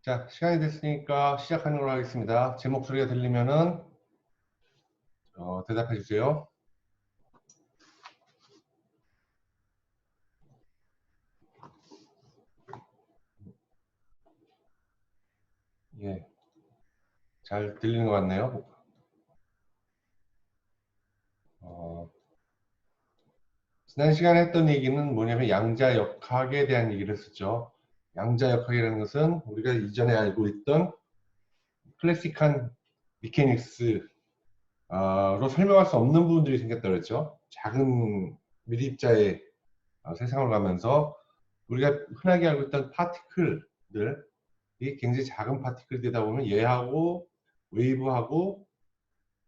자, 시간이 됐으니까 시작하는 걸로 하겠습니다. 제 목소리가 들리면은 대답해 주세요. 예, 잘 들리는 것 같네요. 지난 시간에 했던 얘기는 뭐냐면 양자역학에 대한 얘기를 했었죠. 양자역학이라는 것은 우리가 이전에 알고 있던 클래식한 미케닉스로 설명할 수 없는 부분들이 생겼다고 그랬죠. 작은 미립자의 세상을 가면서 우리가 흔하게 알고 있던 파티클들, 이 굉장히 작은 파티클들이다 보면 얘하고 웨이브하고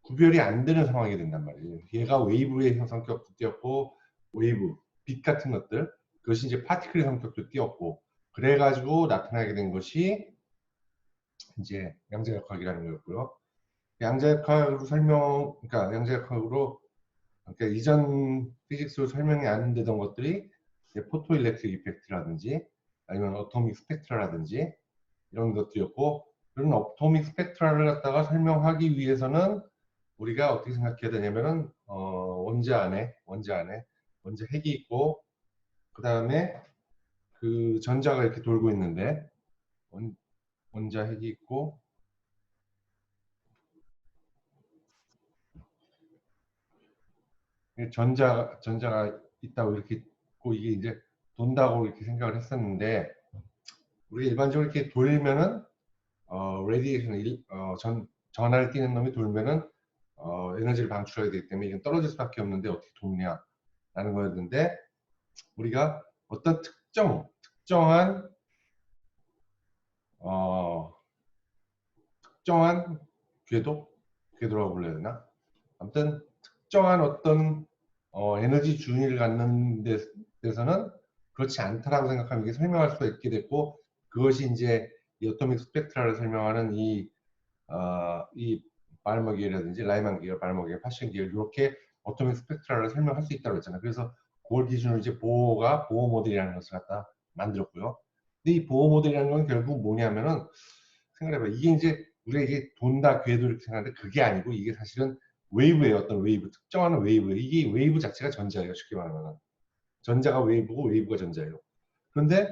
구별이 안 되는 상황이 된단 말이에요. 얘가 웨이브의 성격도 띄었고 웨이브, 빛 같은 것들, 그것이 이제 파티클의 성격도 띄었고, 그래가지고 나타나게 된 것이 이제 양자역학이라는 거였고요. 양자역학으로 그러니까 양자역학으로, 그러니까 이전 피직스로 설명이 안 되던 것들이 포토일렉트릭 이펙트라든지 아니면 어토믹 스펙트라라든지 이런 것들이었고, 그런 어토믹 스펙트라를 갖다가 설명하기 위해서는 우리가 어떻게 생각해야 되냐면은 원자 핵이 있고, 그 다음에 그 전자가 이렇게 돌고 있는데 원자 핵이 있고, 전자가 있다고 이렇게 있고, 이게 이제 돈다고 이렇게 생각을 했었는데, 우리가 일반적으로 이렇게 돌면은 레디에이션, 전하를 띠는 놈이 돌면은 에너지를 방출하게 되기 때문에 이건 떨어질 수밖에 없는데 어떻게 돕냐라는 거였는데, 우리가 어떤 특정한 특정한 궤도라고 불러야 되나? 아무튼 특정한 어떤 에너지 준위를 갖는 데서는 그렇지 않다라고 생각하면 이게 설명할 수가 있게 됐고, 그것이 이제 이 어토믹 스펙트라를 설명하는 이 바르머 기계라든지 라이만 기계, 바르머 기계, 파션 기계, 이렇게 어토믹 스펙트라를 설명할 수 있다고 했잖아요. 그래서 그걸 기준으로 이제 보호 모델이라는 것을 갖다 만들었고요. 근데 이 보호 모델이라는 건 결국 뭐냐면은, 생각해봐. 이게 이제 우리가 이게 돈다 궤도 이렇게 생각하는데 그게 아니고, 이게 사실은 웨이브예요. 어떤 웨이브, 특정한 웨이브예요. 이게 웨이브 자체가 전자예요. 쉽게 말하면 전자가 웨이브고 웨이브가 전자예요. 그런데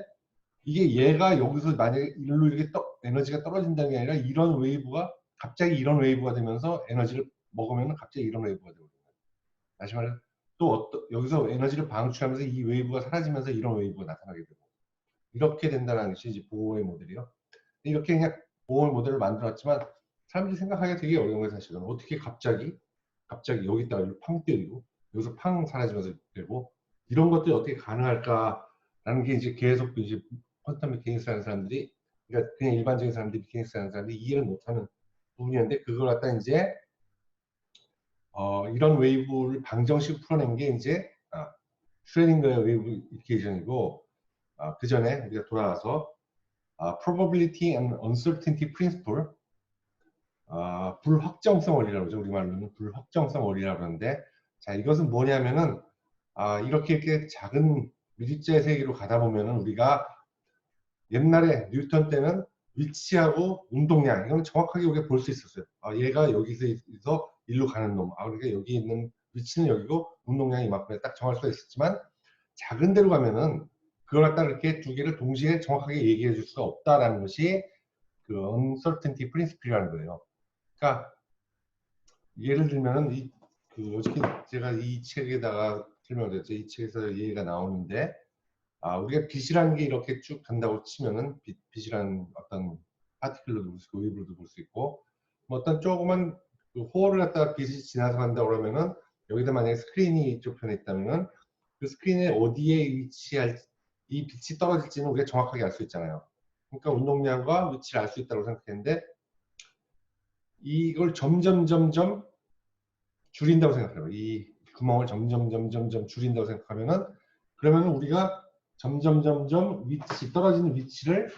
이게 얘가 여기서 만약에 일로 이렇게 에너지가 떨어진다는 게 아니라 이런 웨이브가 갑자기 이런 웨이브가 되면서 에너지를 먹으면 갑자기 이런 웨이브가 되거든요. 다시 말해 또 여기서 에너지를 방출하면서 이 웨이브가 사라지면서 이런 웨이브가 나타나게 되고, 이렇게 된다는 것이 이제 보호의 모델이요. 이렇게 그냥 보호의 모델을 만들었지만 사람들이 생각하기가 되게 어려운 거예요. 사실은 어떻게 갑자기 여기다가 팡 때리고 여기서 팡 사라지면서 되고, 이런 것들이 어떻게 가능할까라는 게 이제 계속 이제 퀀텀 메케닉스 하는 사람들이, 그러니까 그냥 일반적인 사람들이 메케닉스 하는 사람들이 이해를 못하는 부분이었는데, 그걸 갖다 이제 이런 웨이브를 방정식 풀어낸 게 이제 슈레딩거의 웨이브 이퀘이션이고, 그 전에 우리가 돌아와서 probability and uncertainty principle, 불확정성 원리라고 그러죠. 우리말로는 불확정성 원리라고 그러는데, 자, 이것은 뭐냐면은 이렇게 작은 미립자의 세계로 가다 보면은 우리가 옛날에 뉴턴 때는 위치하고 운동량, 이건 정확하게 우리가 볼 수 있었어요. 얘가 여기서 일로 가는 놈, 그러니까 여기 있는 위치는 여기고 운동량이 이만큼에 딱 정할 수가 있었지만, 작은 데로 가면은 그걸 갖다 이렇게 두 개를 동시에 정확하게 얘기해 줄 수가 없다라는 것이 그 uncertainty principle이라는 거예요. 그러니까 예를 들면은 어저께 제가 이 책에다가 설명을 드렸죠. 이 책에서 얘기가 나오는데, 우리가 빛이라는 게 이렇게 쭉 간다고 치면은 빛이라는 어떤 파티클로도 볼 수 있고 웨이브로도 볼 수 있고, 뭐 어떤 조그만 그 호흡을 갖다가 빛이 지나서 간다 그러면은, 여기다 만약에 스크린이 이쪽 편에 있다면은 그 스크린에 어디에 위치할 이 빛이 떨어질지는 우리가 정확하게 알 수 있잖아요. 그러니까 운동량과 위치를 알 수 있다고 생각했는데, 이걸 점점 줄인다고 생각해요. 이 구멍을 점점 줄인다고 생각하면은, 그러면은 우리가 점점 떨어지는 위치를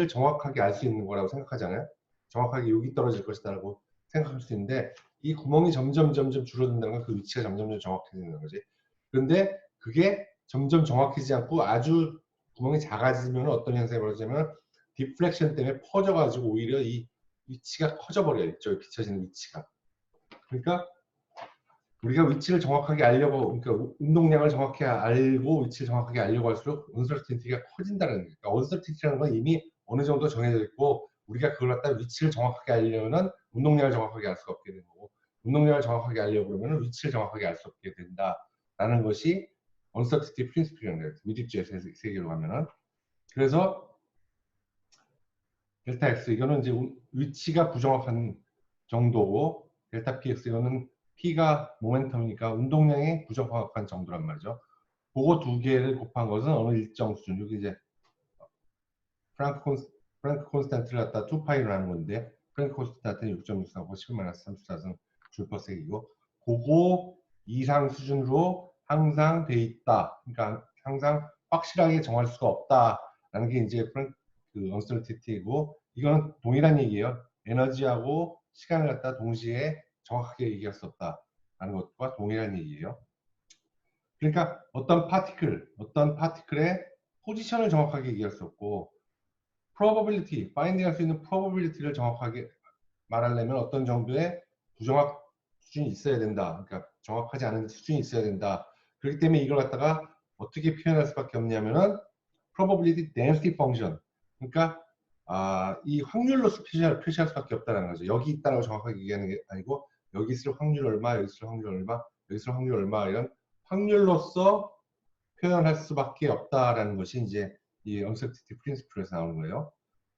정확하게 알 수 있는 거라고 생각하잖아요. 정확하게 여기 떨어질 것이다라고 생각할 수 있는데, 이 구멍이 점점 줄어든다는 건 그 위치가 점점 정확해지는 거지. 그런데 그게 점점 정확해지지 않고 아주 구멍이 작아지면 어떤 현상이 벌어지냐면, 디플렉션 때문에 퍼져가지고 오히려 이 위치가 커져버려요. 이쪽에 비춰지는 위치가. 그러니까 우리가 위치를 정확하게 알려고, 그러니까 운동량을 정확히 알고 위치를 정확하게 알려고 할수록 uncertainty가 커진다는 거예요. 그러니까 uncertainty라는 건 이미 어느 정도 정해져 있고 우리가 그걸 갖다 위치를 정확하게 알려면 운동량을 정확하게 알 수가 없게 되는 거고, 운동량을 정확하게 알려고 그러면 위치를 정확하게 알 수 없게 된다라는 것이 uncertainty principle이라는 거예요. 미립주의 세계로 가면은. 그래서 델타 X 이거는 이제 위치가 부정확한 정도고, 델타 PX 이거는 P가 모멘텀이니까 운동량이 부정확한 정도란 말이죠. 그거 두 개를 곱한 것은 어느 일정 수준, 여기 이제 프랑크 콘스탄트를 갖다 2파이로 하는 건데, 프랑크 콘스탄트는 6.64고 10-34는 줄퍼색이고, 그거 이상 수준으로 항상 돼 있다. 그러니까 항상 확실하게 정할 수가 없다라는 게 이제 그 uncertainty고, 이거는 동일한 얘기예요. 에너지하고 시간을 갖다 동시에 정확하게 얘기할 수 없다라는 것과 동일한 얘기예요. 그러니까 어떤 파티클의 포지션을 정확하게 얘기할 수 없고, probability, 파인딩할 수 있는 probability를 정확하게 말하려면 어떤 정도의 부정확 수준이 있어야 된다. 그러니까 정확하지 않은 수준이 있어야 된다. 그렇기 때문에 이걸 갖다가 어떻게 표현할 수밖에 없냐면은 probability density function. 그러니까 이 확률로서 표시할 수밖에 없다는 거죠. 여기 있다고 정확하게 얘기하는 게 아니고 여기 있을 확률 얼마, 여기 있을 확률 얼마, 여기 있을 확률 얼마, 이런 확률로서 표현할 수밖에 없다라는 것이 이제 이 uncertainty principle에서 나오는 거예요.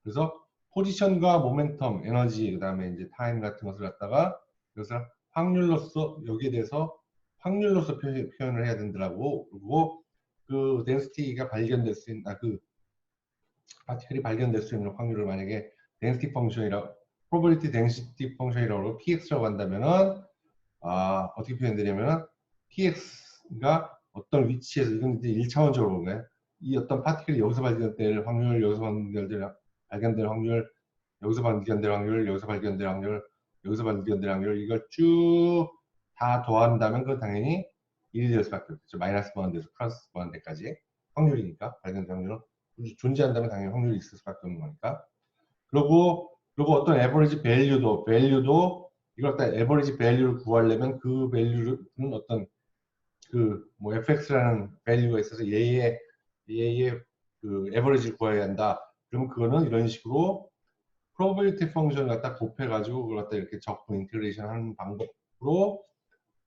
그래서 포지션과 모멘텀, 에너지, 그 다음에 이제 타임 같은 것을 갖다가 그것을 확률로서 여기에 대해서 확률로서 표현을 해야 된다고. 그리고 그 density가 발견될 수 있는 그 파티클이 발견될 수 있는 확률을 만약에 density 펑션이라고, probability density 펑션이라고 px라고 한다면은 어떻게 표현되냐면은 px가 어떤 위치에서, 이건 이제 1차원적으로 본 거예요. 이 어떤 파티클이 여기서 발견될 확률, 여기서 발견될 확률, 여기서 발견될 확률, 여기서 발견될 확률, 여기서 발견될 확률, 이걸 쭉 다 더한다면 그건 당연히 1이 될 수밖에 없겠죠. 마이너스 무한대에서 플러스 무한대까지 확률이니까, 발견될 확률은 존재한다면 당연히 확률이 있을 수밖에 없는 거니까. 그리고 어떤 에버리지 밸류도 이걸 갖다 에버리지 밸류를 구하려면 그 밸류는 어떤 뭐 fx라는 밸류가 있어서 얘의 그 에버리지를 구해야 한다. 그러면 그거는 이런 식으로 probability 펑션을 갖다 곱해가지고 그걸 갖다 이렇게 적분 인테그레이션 하는 방법으로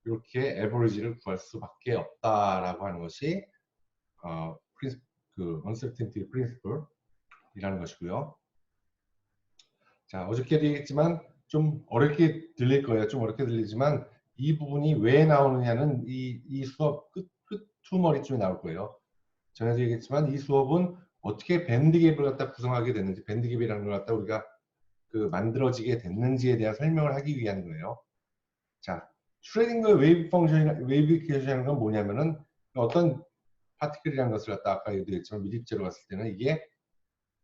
이렇게 에버리지를 구할 수밖에 없다라고 하는 것이 그 uncertainty principle이라는 것이고요. 자, 어저께도 얘기했지만 좀 어렵게 들릴 거예요. 좀 어렵게 들리지만 이 부분이 왜 나오느냐는 이 수업 끝 후머리쯤에 나올 거예요. 전에도 얘기했지만 이 수업은 어떻게 밴드갭을 갖다 구성하게 됐는지, 밴드갭이라는 걸 갖다 우리가 그 만들어지게 됐는지에 대한 설명을 하기 위한 거예요. 자, 슈레딩거 웨이브 펑션이나 웨이브 이퀘이션이라는 건 뭐냐면은 어떤 파티클이라는 것을 갖다 아까 얘기했지만 미립제로 갔을 때는 이게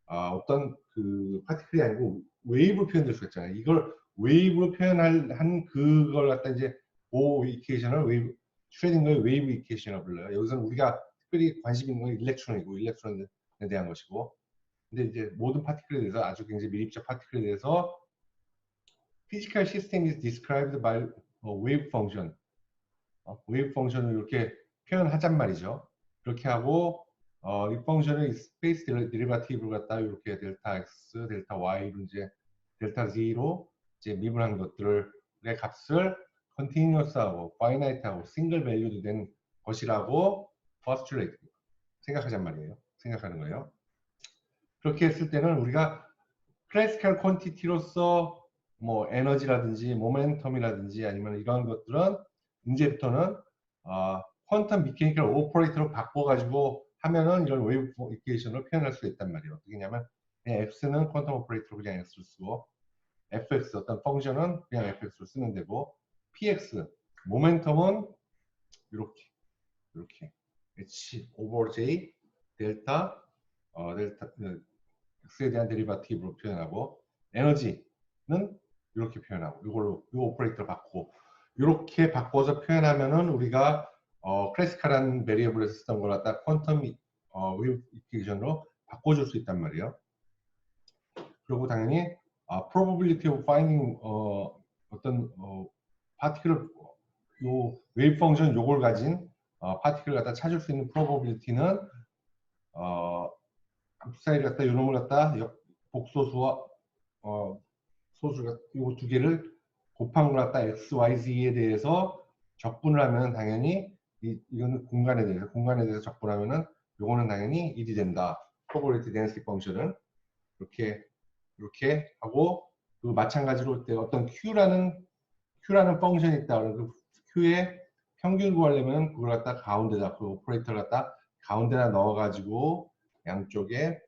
어떤 그 파티클이 아니고 웨이브로 표현될 수가 있잖아요. 이걸 웨이브로 표현한 그걸 갖다 이제 그 이퀘이션을 웨이브, 슈레딩거의 웨이브 이퀘이션이라고 불러요. 여기서는 우리가 특별히 관심 있는 건 일렉트론이고, 일렉트론에 대한 것이고, 근데 이제 모든 파티클에 대해서, 아주 굉장히 미립적 파티클에 대해서 physical system is described by wave function, 웨이브 펑션을 이렇게 표현하잔 말이죠. 그렇게 하고 이 펑션의 스페이스 데리바티브를 갖다 이렇게 델타 x, 델타 y로 이제 델타 z로 이제 미분한 것들의 값을 컨티뉴어스하고 파이나이트하고 싱글 밸류도 된 것이라고 postulate, 생각하잔 말이에요. 생각하는 거예요. 그렇게 했을 때는 우리가 클래시컬 퀀티티로서 뭐 에너지라든지 모멘텀이라든지 아니면 이런 것들은 이제부터는 퀀텀 미케니컬 오퍼레이터로 바꿔가지고 하면은 이런 웨이브 이퀘이션으로 표현할 수 있단 말이에요. 어떻게 하냐면 x는 퀀텀 오퍼레이터로 그냥 x를 쓰고, fx 어떤 펑션은 그냥 fx로 쓰면 되고, px 모멘텀은 이렇게 h 오버 j 델타 x에 대한 데리바티브로 표현하고, 에너지는 이렇게 표현하고, 이걸로 이 오퍼레이터 바꾸고, 이렇게 바꿔서 표현하면은 우리가 클래시컬한 베리어블에서 쓰던 걸 갖다 퀀텀 웨이브 이퀘이션으로 바꿔줄 수 있단 말이에요. 그리고 당연히 probability of finding 어떤 파티클 요 웨이브 펑션 요걸 가진 파티클을 갖다 찾을 수 있는 probability는 합사일 갖다 요놈을 갖다 복소수와 소수가 요 두 개를 곱한 걸 갖다 x, y, z에 대해서 적분을 하면 당연히 이거는 공간에 대해서 적분하면은 요거는 당연히 1이 된다. probability density 펑션은 이렇게 하고 그 마찬가지로 어떤 q라는 펑션이 있다. 그 q의 평균 구하려면 그걸 갖다 가운데다 그 오퍼레이터를 갖다 가운데다 넣어가지고 양쪽에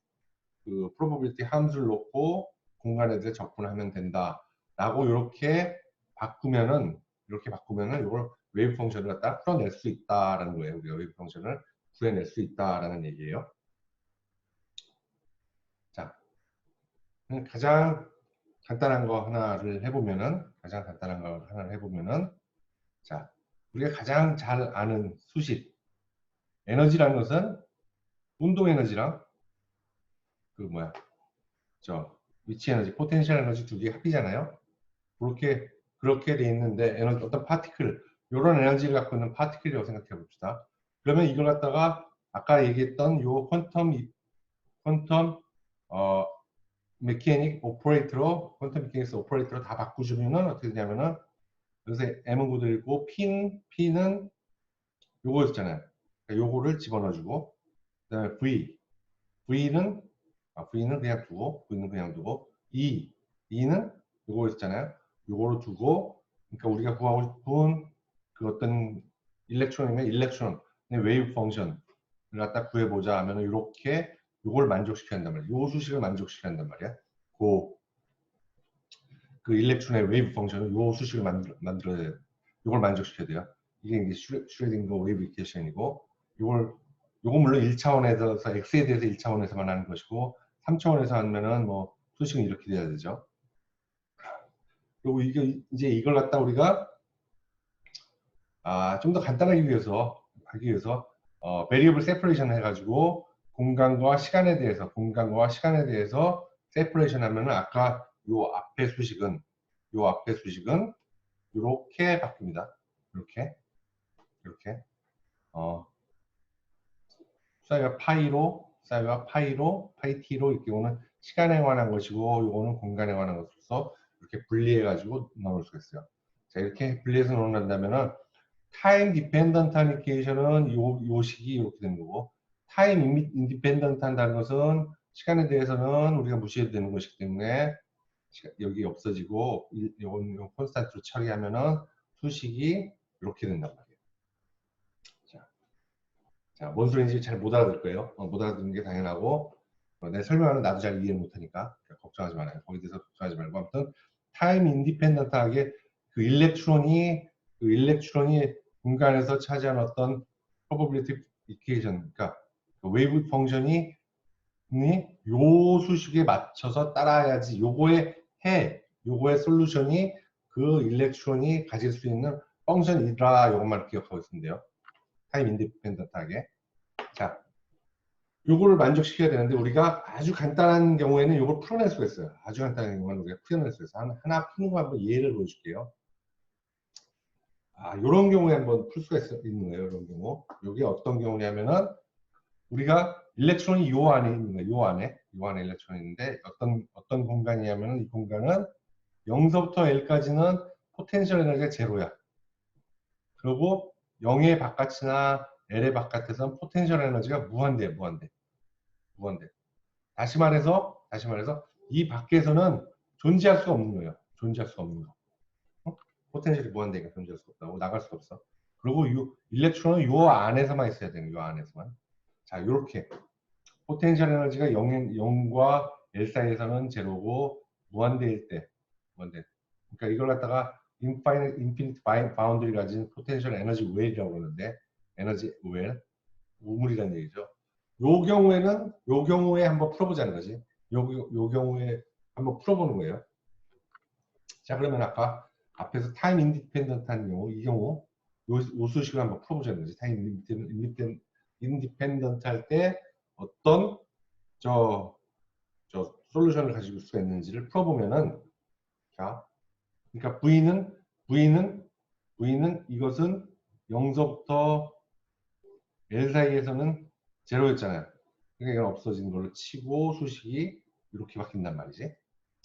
그 probability 함수를 놓고 공간에 대해 적분하면 된다라고 이렇게 바꾸면은 이걸 웨이브 펑션을 갖다 풀어낼 수 있다라는 거예요. 우리가 웨이브 펑션을 구해낼 수 있다라는 얘기예요. 자, 가장 간단한 거 하나를 해보면은 자, 우리가 가장 잘 아는 수식 에너지라는 것은 운동 에너지랑 그 위치 에너지, 포텐셜 에너지 두 개 합이잖아요. 그렇게 돼 있는데 어떤 파티클, 이런 에너지를 갖고 있는 파티클이라고 생각해 봅시다. 그러면 이걸 갖다가 아까 얘기했던 요 퀀텀 메케닉 오퍼레이터로 다 바꾸시면은 어떻게 되냐면은 여기서 M은 그대로 있고 P는 요거였잖아요. 그러니까 요거를 집어넣어주고 그다음에 V는 그냥 두고 E는 요거였잖아요. 요거로 두고 그러니까 우리가 구하고 싶은 그 어떤 일렉트론이면 일렉트론의 웨이브 펑션을 갖다 구해보자 하면은 이렇게 요걸 만족시켜야 한단 말이야. 요 수식을 만족시켜야 한단 말이야. 그 일렉트론의 웨이브 펑션은 요 수식을 만들어야 돼요. 요걸 만족시켜야 돼요. 이게 이제 슈레딩거 웨이브 이퀘이션이고 요거 물론 1차원에서 x에 대해서 1차원에서만 하는 것이고 3차원에서 하면은 뭐 수식은 이렇게 돼야 되죠. 그리고 이걸 갖다 우리가 좀 더 간단하게 하기 위해서 베리어블 세퍼레이션 해가지고 공간과 시간에 대해서 세퍼레이션 하면은 아까 요 앞에 수식은 이렇게 바뀝니다. 이렇게 사이가 파이로 파이t로 이렇게 오는 시간에 관한 것이고 요거는 공간에 관한 것으로서 이렇게 분리해 가지고 넣을 수가 있어요. 자, 이렇게 분리해서 넣는다면은 타임 디펜던트한 이퀘이션은 요 식이 이렇게 되는 거고 타임 인디펜던트 한다는 것은 시간에 대해서는 우리가 무시해도 되는 것이기 때문에 여기 없어지고 요건 콘스탄트로 처리하면은 수식이 이렇게 된단 말이에요. 자, 뭔 소리인지 잘 못 알아들 거예요. 못 알아듣는 게 당연하고 내 설명하는 나도 잘 이해 못하니까 걱정하지 말아요. 거기에 대해서 걱정하지 말고 아무튼 타임 인디펜던트하게 그 일렉트론이 공간에서 차지한 어떤 probability equation, 그러니까 그 웨이브 펑션이 요 수식에 맞춰서 따라야지 요거의 솔루션이 그 일렉트론이 가질 수 있는 펑션이라 요것만 기억하고 있으면 돼요. 타임 인디펜던트하게. 자, 요거를 만족시켜야 되는데 우리가 아주 간단한 경우에는 요걸 풀어낼 수가 있어요. 아주 간단한 경우는 우리가 풀어낼 수 있어요. 하나 푸는 거 한번 예를 보여줄게요. 요런 경우에 한번 풀 수가 있는 거예요. 이런 경우. 요게 어떤 경우냐면은 우리가 일렉트론이 요 안에 있는 거예요. 요 안에 일렉트론이 있는데 어떤 공간이냐면은 이 공간은 0서부터 L까지는 포텐셜 에너지가 제로야. 그리고 0의 바깥이나 L의 바깥에서는 포텐셜 에너지가 무한대예요. 무한대. 다시 말해서 이 밖에서는 존재할 수가 없는 거예요. 존재할 수가 없는 거. 포텐셜이 무한대니까 존재할 수가 없다고 나갈 수가 없어. 그리고 일렉트론은 요 안에서만 있어야 되는 거예요. 요 안에서만. 자, 이렇게 포텐셜 에너지가 0과 L 사이에서는 제로고 무한대일 때 무한대. 그러니까 이걸 갖다가 인피니트 바운드를 가진 포텐셜 에너지 웰이라고 그러는데 에너지 웰 우물이라는 얘기죠. 요 경우에 한번 풀어보자는 거지. 요 경우에 한번 풀어보는 거예요. 자, 그러면 아까 앞에서 타임 인디펜던트한 경우, 이 경우 요 수식을 한번 풀어보자는 거지. 타임 인디펜던트 할 때 어떤 솔루션을 가지고 올 수가 있는지를 풀어보면은, 자, 그러니까 V는 이것은 0서부터 L 사이에서는 제로였잖아요. 그러니까 이건 없어진 걸로 치고 수식이 이렇게 바뀐단 말이지.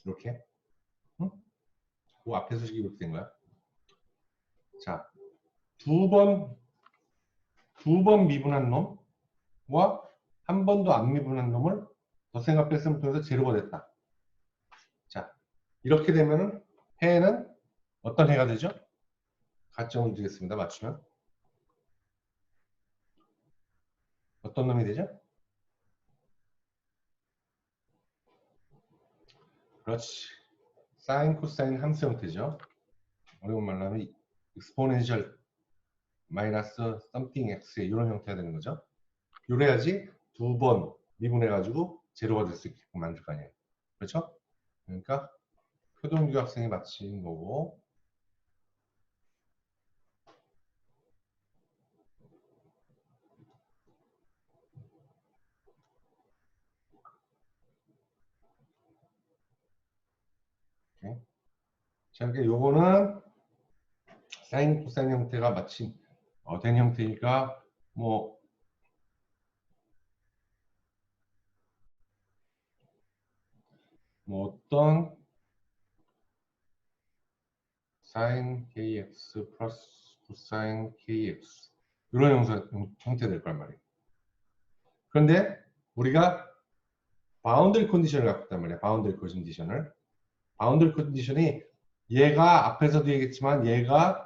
이렇게. 응? 그 앞에 수식이 이렇게 된 거야. 자, 두 번 미분한 놈과 한 번도 안 미분한 놈을 덧셈과 뺄셈을 통해서 제로가 됐다. 자, 이렇게 되면은 해는 어떤 해가 되죠? 가점을 드리겠습니다. 맞추면. 어떤 놈이 되죠? 그렇지. 사인, 코사인 함수 형태죠. 어려운 말로 하면 exponential 마이너스 something x의 이런 형태가 되는 거죠. 요래야지 두 번 미분해가지고 제로가 될 수 있게끔 만들 거 아니에요. 그렇죠? 그러니까 표동규 학생이 마친 거고, 오케이. 자, 그러니까 요거는 사인, 코사인 형태가 마침 된 형태니까 뭐 어떤 사인 kx 플러스 코사인 kx 이런 형태 될 거란 말이에요. 그런데 우리가 바운더리 컨디션을 갖고 있단 말이에요. 바운더리 컨디션을. 바운더리 컨디션이 얘가 앞에서도 얘기했지만 얘가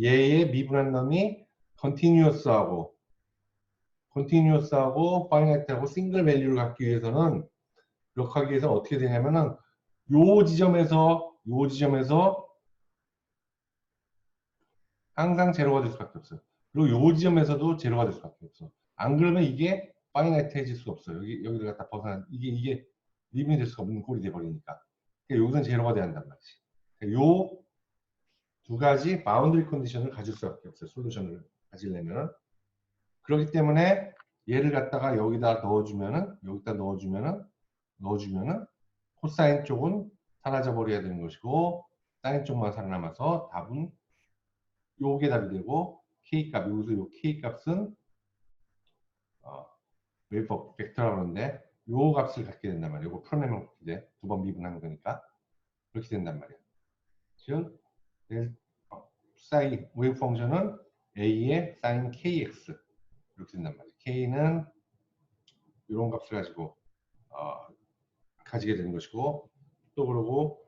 얘의 미분한 놈이 컨티뉴어스하고 파이나이트하고 싱글 밸류를 갖기 위해서는 이렇게 하기 위해서 어떻게 되냐면은 요 지점에서 항상 제로가 될 수밖에 없어요. 그리고 요 지점에서도 제로가 될 수밖에 없어. 안 그러면 이게 파이나이트해질 수가 없어요. 여기를 갖다 벗어난 이게 리밋이 될 수가 없는 꼴이 돼 버리니까. 그러니까 여기서는 제로가 돼야 한단 말이지. 그러니까 요 두 가지 바운더리 컨디션을 가질 수밖에 없어요. 솔루션을 가지려면. 그렇기 때문에 얘를 갖다가 여기다 넣어주면은 코사인 쪽은 사라져 버려야 되는 것이고 사인 쪽만 살아남아서 답은 요게 답이 되고 K값, 여기서 요 K값은 웨이브 벡터라고 하는데 요 값을 갖게 된단 말이에요. 이거 풀어내면 이제 두 번 미분하는 거니까 그렇게 된단 말이에요. 즉 사인 웨이브 펑션은 A의 사인 KX 이렇게 된단 말이에요. K는 이런 값을 가지고 가지게 되는 것이고 또 그러고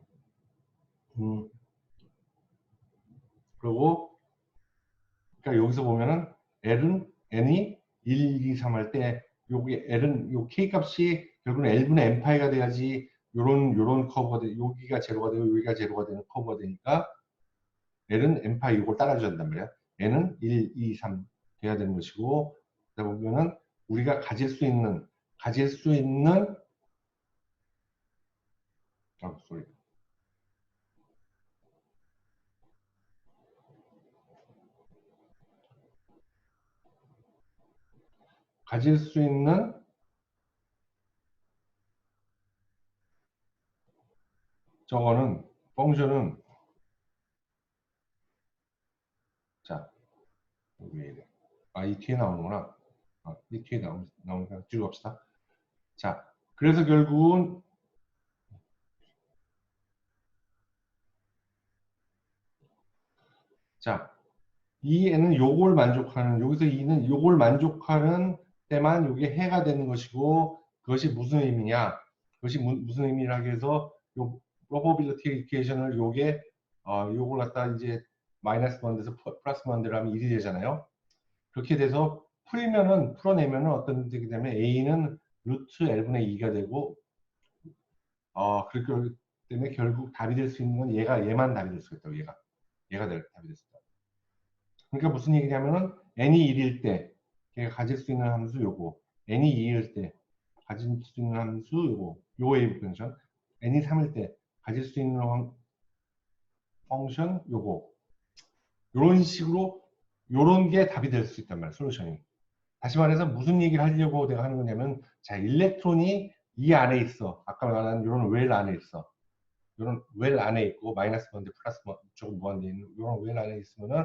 그러니까 여기서 보면은 n이 1, 2, 3 할 때 여기 L은 요 K 값이 결국은 L분의 N파이가 돼야지 요런 커브가 돼 여기가 제로가 되고 여기가 제로가 되는 커브가 되니까 L은 N파이 요걸 따라줘야 된단 말이야. N은 1, 2, 3 돼야 되는 것이고 그러다 보면은 우리가 가질 수 있는 소리. 가질 수 있는 저거는 펑션은 자 여기 왜 이래? 이 뒤에 나오는구나. 이 뒤에 나오니까 뒤로 갑시다. 자, 그래서 결국은 자, 이 애는 요걸 만족하는 여기서 이는 요걸 만족하는 때만 요게 해가 되는 것이고 그것이 무슨 의미냐? 그것이 무슨 의미라고 해서 요 probability equation을 요게 요걸 갖다 이제 마이너스 만들어서 플러스 만들어면 1이 되잖아요. 그렇게 돼서 풀어내면은 어떤 되기 때문에 A는 루트 L분의 2가 되고 그렇기 때문에 결국 답이 될 수 있는 건 얘만 답이 될 수 있다고 얘가 답이 될 수 있다. 그러니까 무슨 얘기냐면은 n이 1일 때 걔가 가질 수 있는 함수 요거 n이 2일 때 가질 수 있는 함수 요 웨이브 펑션 n이 3일 때 가질 수 있는 펑션 요거 요런 식으로 요런 게 답이 될 수 있단 말이에요. 솔루션이. 다시 말해서 무슨 얘기를 하려고 내가 하는 거냐면 자 일렉트론이 이 안에 있어. 아까 말한 이런 웰 안에 있어. 이런 웰 안에 있고 마이너스 번데 플러스 번 조금 무한대 있는 이런 웰 안에 있으면은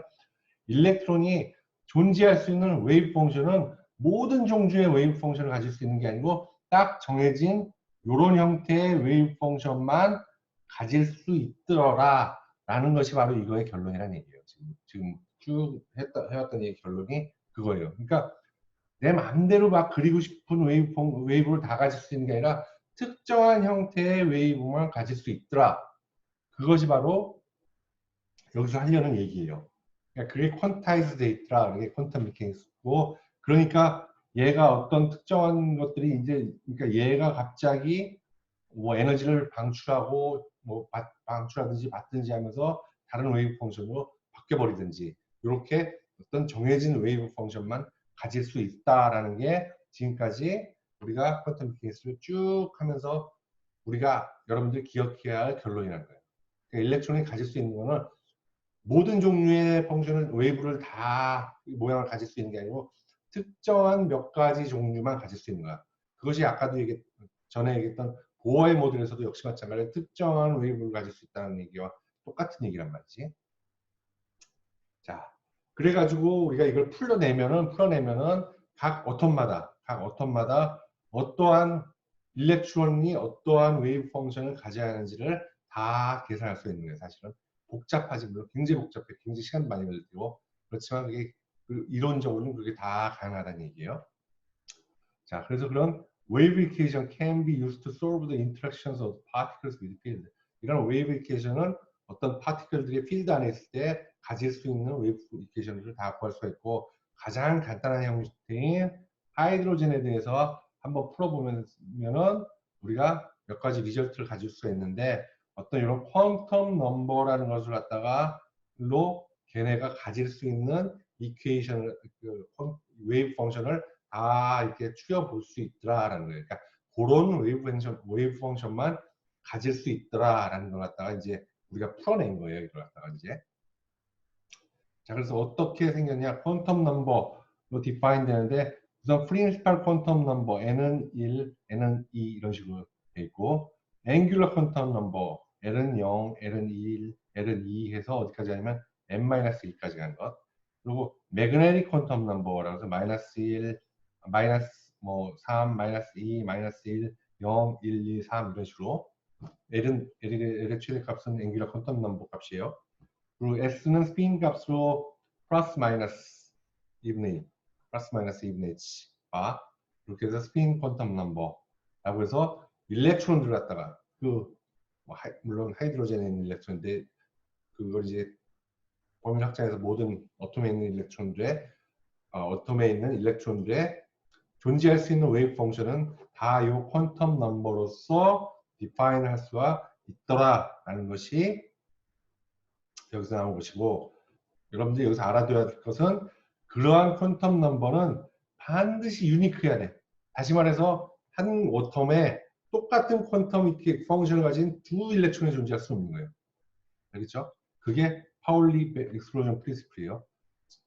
일렉트론이 존재할 수 있는 웨이브 펑션은 모든 종류의 웨이브 펑션을 가질 수 있는 게 아니고 딱 정해진 이런 형태의 웨이브 펑션만 가질 수 있더라 라는 것이 바로 이거의 결론이라는 얘기예요. 지금 쭉 해왔던 얘기 결론이 그거예요. 그러니까 내 마음대로 막 그리고 싶은 웨이브를 다 가질 수 있는 게 아니라 특정한 형태의 웨이브만 가질 수 있더라. 그것이 바로 여기서 하려는 얘기예요. 그러니까 그게 퀀타이즈 데이터라, 그게 퀀텀 메케닉스고, 그러니까 얘가 어떤 특정한 것들이 이제, 그러니까 얘가 갑자기 뭐 에너지를 방출하고, 뭐 방출하든지 받든지 하면서 다른 웨이브 펑션으로 바뀌어버리든지, 이렇게 어떤 정해진 웨이브 펑션만 가질 수 있다라는 게 지금까지 우리가 퀀텀 메케닉스를 쭉 하면서 우리가 여러분들이 기억해야 할 결론이라는 거예요. 그러니까 일렉트론이 가질 수 있는 거는 모든 종류의 펑션을 웨이브를 다 모양을 가질 수 있는 게 아니고 특정한 몇 가지 종류만 가질 수 있는 거야. 그것이 아까도 전에 얘기했던 보어의 모델에서도 역시 마찬가지로 특정한 웨이브를 가질 수 있다는 얘기와 똑같은 얘기란 말이지. 자, 그래가지고 우리가 이걸 풀어내면은 각 어텀마다 어떠한 일렉트론이 어떠한 웨이브 펑션을 가져야 하는지를 다 계산할 수 있는 거예요, 사실은. 복잡하지, 물론 굉장히 복잡해, 굉장히 시간 많이 걸리고, 그렇지만 그게 이론적으로는 그게 다 가능하다는 얘기예요. 자, 그래서 그런 wave equation can be used to solve the interactions of particles with field. 이런 wave equation은 어떤 파티클들이 필드 안에 있을 때 가질 수 있는 웨이브 이퀘이션을 다 구할 수가 있고, 가장 간단한 형태인 하이드로젠에 대해서 한번 풀어보면은 우리가 몇 가지 리절트를 가질 수가 있는데, 어떤 이런 퀀텀 넘버라는 것을 갖다가로 걔네가 가질 수 있는 이퀘이션을, 웨이브 펑션을 다 이렇게 추려 볼 수 있더라라는 거예요. 그러니까 그런 웨이브 펑션만 가질 수 있더라라는 걸 갖다가 이제 우리가 풀어낸 거예요. 이걸 갖다가 이제. 자, 그래서 어떻게 생겼냐? 퀀텀 넘버로 디파인 되는데, 우선 프린시팔 퀀텀 넘버 n은 1, n은 2 이런 식으로 돼 있고, 앵귤러 퀀텀 넘버 l은 0, l은 1, l은 2 해서 어디까지 하냐면 n-1까지 가는 것. 그리고 매그네틱 퀀텀 넘버라고 해서 마이너스 1, 마이너스 뭐 3, 마이너스 2, 마이너스 1, 0, 1, 2, 3 이런 식으로 L의 최대값은 앵귤러 퀀텀 넘버 값이에요. 그리고 S는 스핀 값으로 플러스 마이너스 2분의 2, 플러스 마이너스 2분의 1바 이렇게 해서 스핀 퀀텀 넘버라고 해서 일렉트론들 갖다가 물론 하이드로젠에 있는 일렉트론인데 그걸 이제 범위 확장해서 모든 어텀에 있는 어텀에 있는 일렉트론들의 존재할 수 있는 웨이브 펑션은 다 이 퀀텀 넘버로서 디파인 할 수가 있더라라는 것이 여기서 나온 것이고, 여러분들이 여기서 알아둬야 될 것은 그러한 퀀텀 넘버는 반드시 유니크해야 돼. 다시 말해서 한 오텀에 똑같은 퀀텀 펑션을 가진 두 일렉트론이 존재할 수 없는 거예요. 알겠죠? 그게 파울리 엑스플로전 프린시플이에요.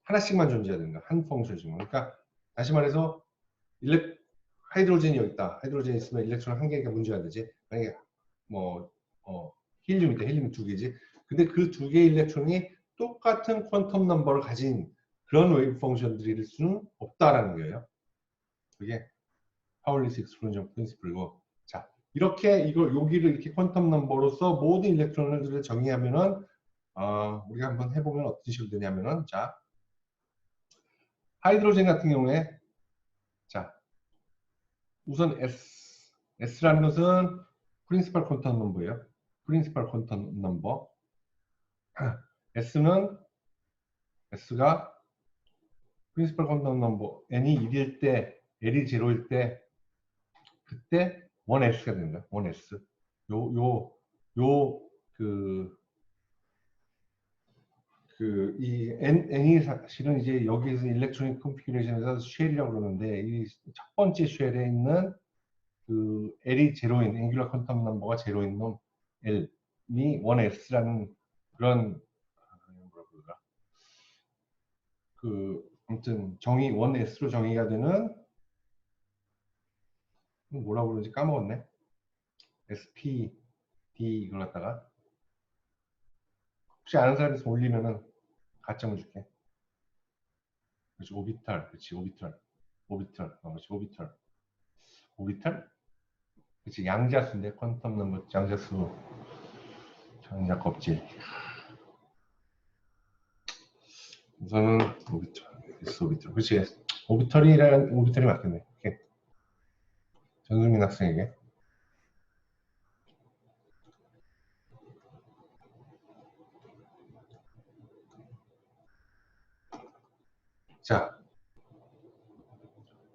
하나씩만 존재해야 된다. 한 펑션씩만. 그러니까 다시 말해서 하이드로젠이 여기 있다. 하이드로젠이 있으면 일렉트론 한 개니까 문제가 안 되지. 만약에 뭐 힐륨이 있다. 힐륨이 두 개지. 근데 그 두 개의 일렉트론이 똑같은 퀀텀 넘버를 가진 그런 웨이브 펑션들일 수는 없다라는 거예요. 그게 파울리스 익스클루전 프린시플이고, 자, 이렇게 여기를 이렇게 퀀텀 넘버로서 모든 일렉트론을 정의하면은 우리가 한번 해보면 어떤 식으로 되냐면은, 자, 하이드로젠 같은 경우에, 자, 우선 S라는 것은 프린시팔 퀀텀 넘버예요. 프린시팔 퀀텀 넘버. S가 프린시팔 퀀텀 넘버 n이 1일 때, L이 0일 때, 그때 1S가 됩니다. 1S. 이 n이 사실은 이제 여기에서 일렉트로닉 컨피규레이션에서 쉘이라고 그러는데, 이 첫 번째 쉘에 있는 L이 제로인, 앵귤러 퀀텀 넘버가 제로인 놈 L이 1S라는 그런, 뭐라 그러더라. 아무튼 1S로 정의가 되는 뭐라고 그러는지 까먹었네. SPD 이걸 갖다가 혹시 아는 사람 있으면 올리면은 가점을 줄게. 그렇지, 오비탈. 그렇지, 오비탈. 오비탈. 그렇지, 오비탈. 오비탈? 그렇지, 양자수인데, 퀀텀 넘버 양자수. 장자 껍질. 우선은 오비털. S 오비털. 그렇지, 오비털이 맞겠네. 오케이. 전수민 학생에게. 자,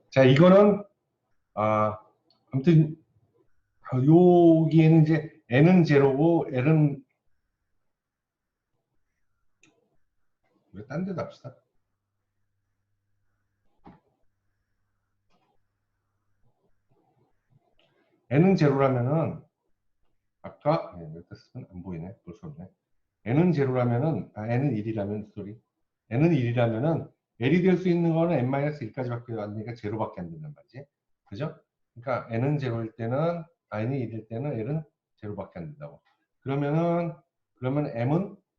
자, 이거는, 아무튼, 여기에는 이제 n은 제로고 l은 왜 딴 데도 합시다. n은 제로라면은 아까 여기다 쓰면 안 보이네. 볼 수 없네. n은 제로라면은 n은 1이라면 소리. n은 1이라면은 l이 될 수 있는 거는 n-1까지밖에 안 되니까 제로밖에 안 된단 말이지. 그죠? 그러니까 n은 제로일 때는 n이 1일 때는 l은 제로밖에 안 된다고. 그러면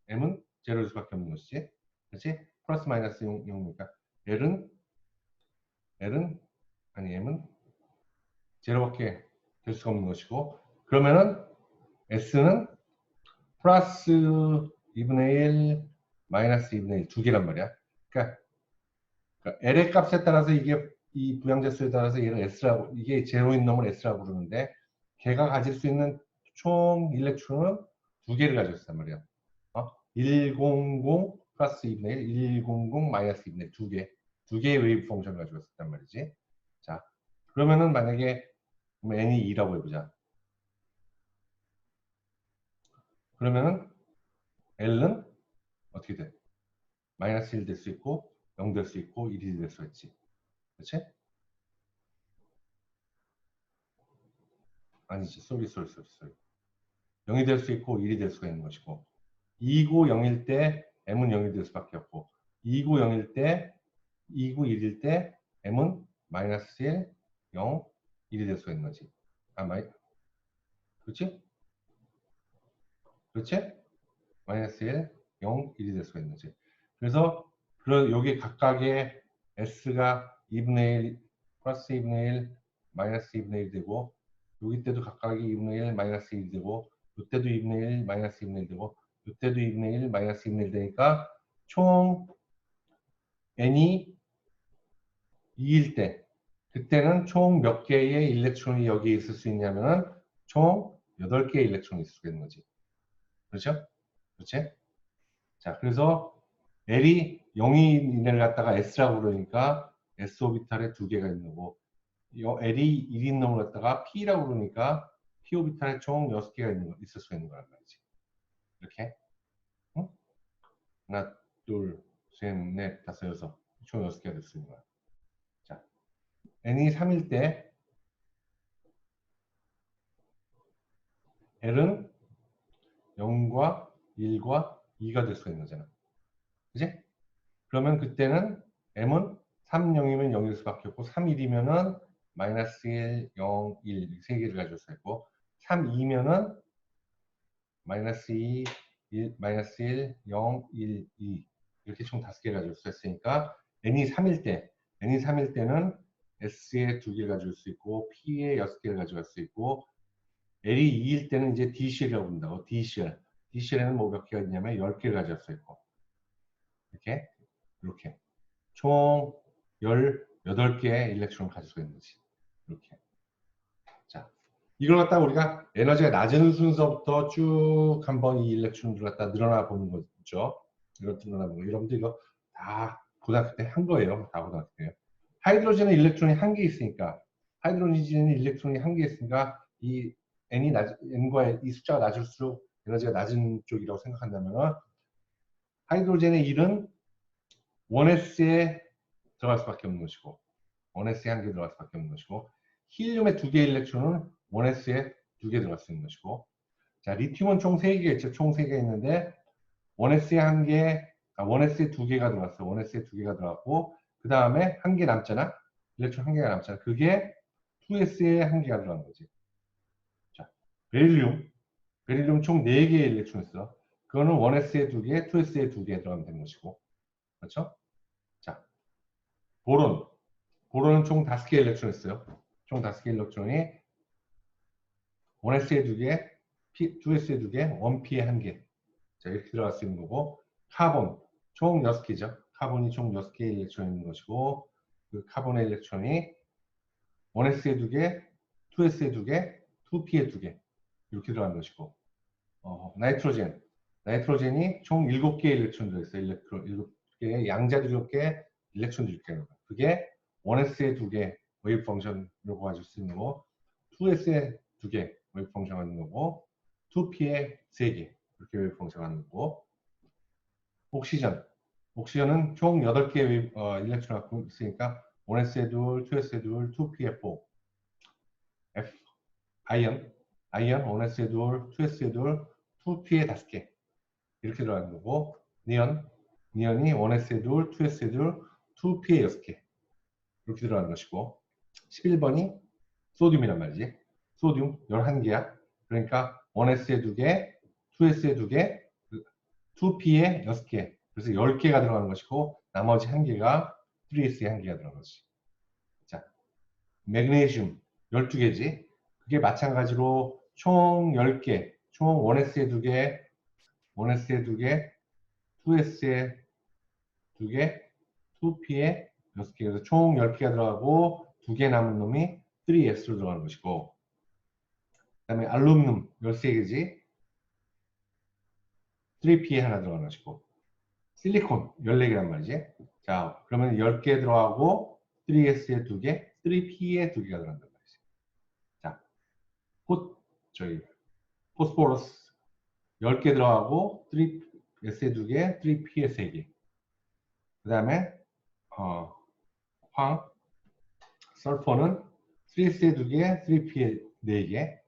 m은 제로일 수밖에 없는 것이지. 그렇지? 플러스 마이너스 0이니까 l은 아니 m은 제로밖에 될 수가 없는 것이고 그러면은 s는 플러스 2분의 1 마이너스 2분의 1 두 개란 말이야. 그러니까 L의 값에 따라서 이게 이 부양자수에 따라서 얘를 S라고 이게 제로인 놈을 S라고 부르는데 걔가 가질 수 있는 총 일렉트론은 두 개를 가지고 있단 말이야. 100 플러스 2분의 1, 100 마이너스 2분의 1 두 개의 웨이브 펑션을 가지고 있단 말이지. 자, 그러면은 만약에 n이 2라고 해보자. 그러면은 L은 어떻게 돼? 마이너스 1 될 수 있고 0 될 수 있고 1이 될 수 있지. 그렇지? 아니지. 쏘리. 0이 될 수 있고 1이 될 수가 있는 것이고 2고 0일 때 m은 0이 될 수밖에 없고 2고 0일 때 2고 1일 때 m은 마이너스 1, 0, 1이 될 수가 있는 거지. 그렇지? 그렇지? 마이너스 1, 0, 1이 될 수가 있는 거지. 그래서 여기 각각의 s가 2분의 1, 플러스 2분의 1, 마이너스 2분의 1 되고 여기 때도 각각이 2분의 1, 마이너스 1이 되고 이때도 2분의 1, 마이너스 2분의 1 되고 이때도 2분의 1, 마이너스 2분의 1 되니까 총 n이 2일 때 그때는 총 몇 개의 일렉트론이 여기에 있을 수 있냐면은 총 8개의 일렉트론이 있을 수 있는 거지. 그렇죠? 그렇지? 자, 그래서 L이 0인 애를 갖다가 S라고 그러니까 S 오비탈에 두 개가 있는 거고 L이 1인 놈을 갖다가 P라고 그러니까 P 오비탈에 총 6개가 있을 수 있는 거란 말이지. 이렇게. 응? 하나, 둘, 셋, 넷, 다섯, 여섯. 총 6개가 될 수 있는 거야. 자, N이 3일 때 L은 0과 1과 2가 될 수가 있는 거잖아. 그지? 그러면 그때는 M은 3, 0이면 0일 수밖에 없고 3, 1이면은 마이너스 1, 0, 1 세 개를 가질 수 있고 3, 2면은 마이너스 2, 1, 마이너스 1, 0, 1, 2 이렇게 총 5개를 가질 수 있으니까 n이 3일 때는 S에 2개를 가질 수 있고 P에 6개를 가져갈 수 있고 L이 2일 때는 이제 DCL이라고 부른다고. DCL에는 뭐 몇 개가 있냐면 10개를 가져갈 수 있고 이렇게 총 18개의 일렉트론을 가지고 있는 거지. 이렇게. 자, 이걸 갖다 우리가 에너지가 낮은 순서부터 쭉 한번 이 일렉트론들 갖다 늘어나 보는 거죠. 이런 늘어나 보는 거. 여러분들 이거 다 고등학교 때 한 거예요. 다 고등학교 때. 하이드로젠은 일렉트론이 한 개 있으니까 하이드로젠은 일렉트론이 한 개 있으니까 이 n과 이 숫자가 낮을수록 에너지가 낮은 쪽이라고 생각한다면 하이드로젠의 1은 1s에 들어갈 수밖에 없는 것이고 1s에 한 개 들어갈 수밖에 없는 것이고 힐륨의 2개 일렉트론은 1s에 2개 들어갈 수 있는 것이고 자 리튬은 총 3개 있죠. 총 3개 있는데 1s에 한 개, 1s에 2개가 들어갔어. 1s에 2개가 들어갔고 그 다음에 한 개 남잖아. 일렉트론 한 개가 남잖아. 그게 2s에 한 개가 들어간 거지. 자, 베릴륨 총 4개의 일렉트론이 있어. 그거는 1s에 2개, 2s에 2개 들어가면 되는 것이고. 그렇죠? 자, 보론은 총 5개의 일렉트론이 있어요. 총 5개의 일렉트론이 1s에 2개, 2s에 2개, 1p에 1개. 자, 이렇게 들어갈 수 있는 거고, 카본, 총 6개죠. 카본이 총 6개의 일렉트론이 있는 것이고, 그 카본의 일렉트론이 1s에 2개, 2s에 2개, 2p에 2개. 이렇게 들어가는 것이고, 나이트로젠이 총 7개의 일렉트론 들어있어요. 7개, 양자도 7개, 일렉트론도 6개. 그게 1s에 2개 웨이브 펑션으로 가질 수 있는 거고, 2s에 2개 웨이브 펑션 하는 거고, 2p에 3개 이렇게 웨이브 펑션 하는 거고, 옥시전은 총 8개의 웨이브, 일렉트론 갖고 있으니까 1s에 2, 2s에 2, 2p에 4. F, 아이언 1s에 2, 2s에 2, 2p에 5개 이렇게 들어가는 거고, 니언이 1s에 2, 2s에 2, 2p에 6개 이렇게 들어가는 것이고, 11번이 소듐이란 말이지. 소듐 11개야. 그러니까 1s에 2개, 2s에 2개, 2p에 6개. 그래서 10개가 들어가는 것이고, 나머지 1개가 3s에 1개가 들어가는 것이. 자, 매그네슘 12개지. 그게 마찬가지로 총 10개, 총 1s에 2개, 1s에 2개, 2s에 2개, 2p에 6개. 그래서 총 10개가 들어가고 2개 남은 놈이 3s로 들어가는 것이고, 그 다음에 알루미늄 13개지. 3p에 하나 들어가는 것이고, 실리콘 14개란 말이지. 자, 그러면 10개 들어가고 3s에 2개, 3p에 2개가 들어간단 말이지. 자, 포스포러스 10개 들어가고 3s에 2개, 3p에 3개. 그 다음에 설퍼는 3s에 2개, 3p에 4개.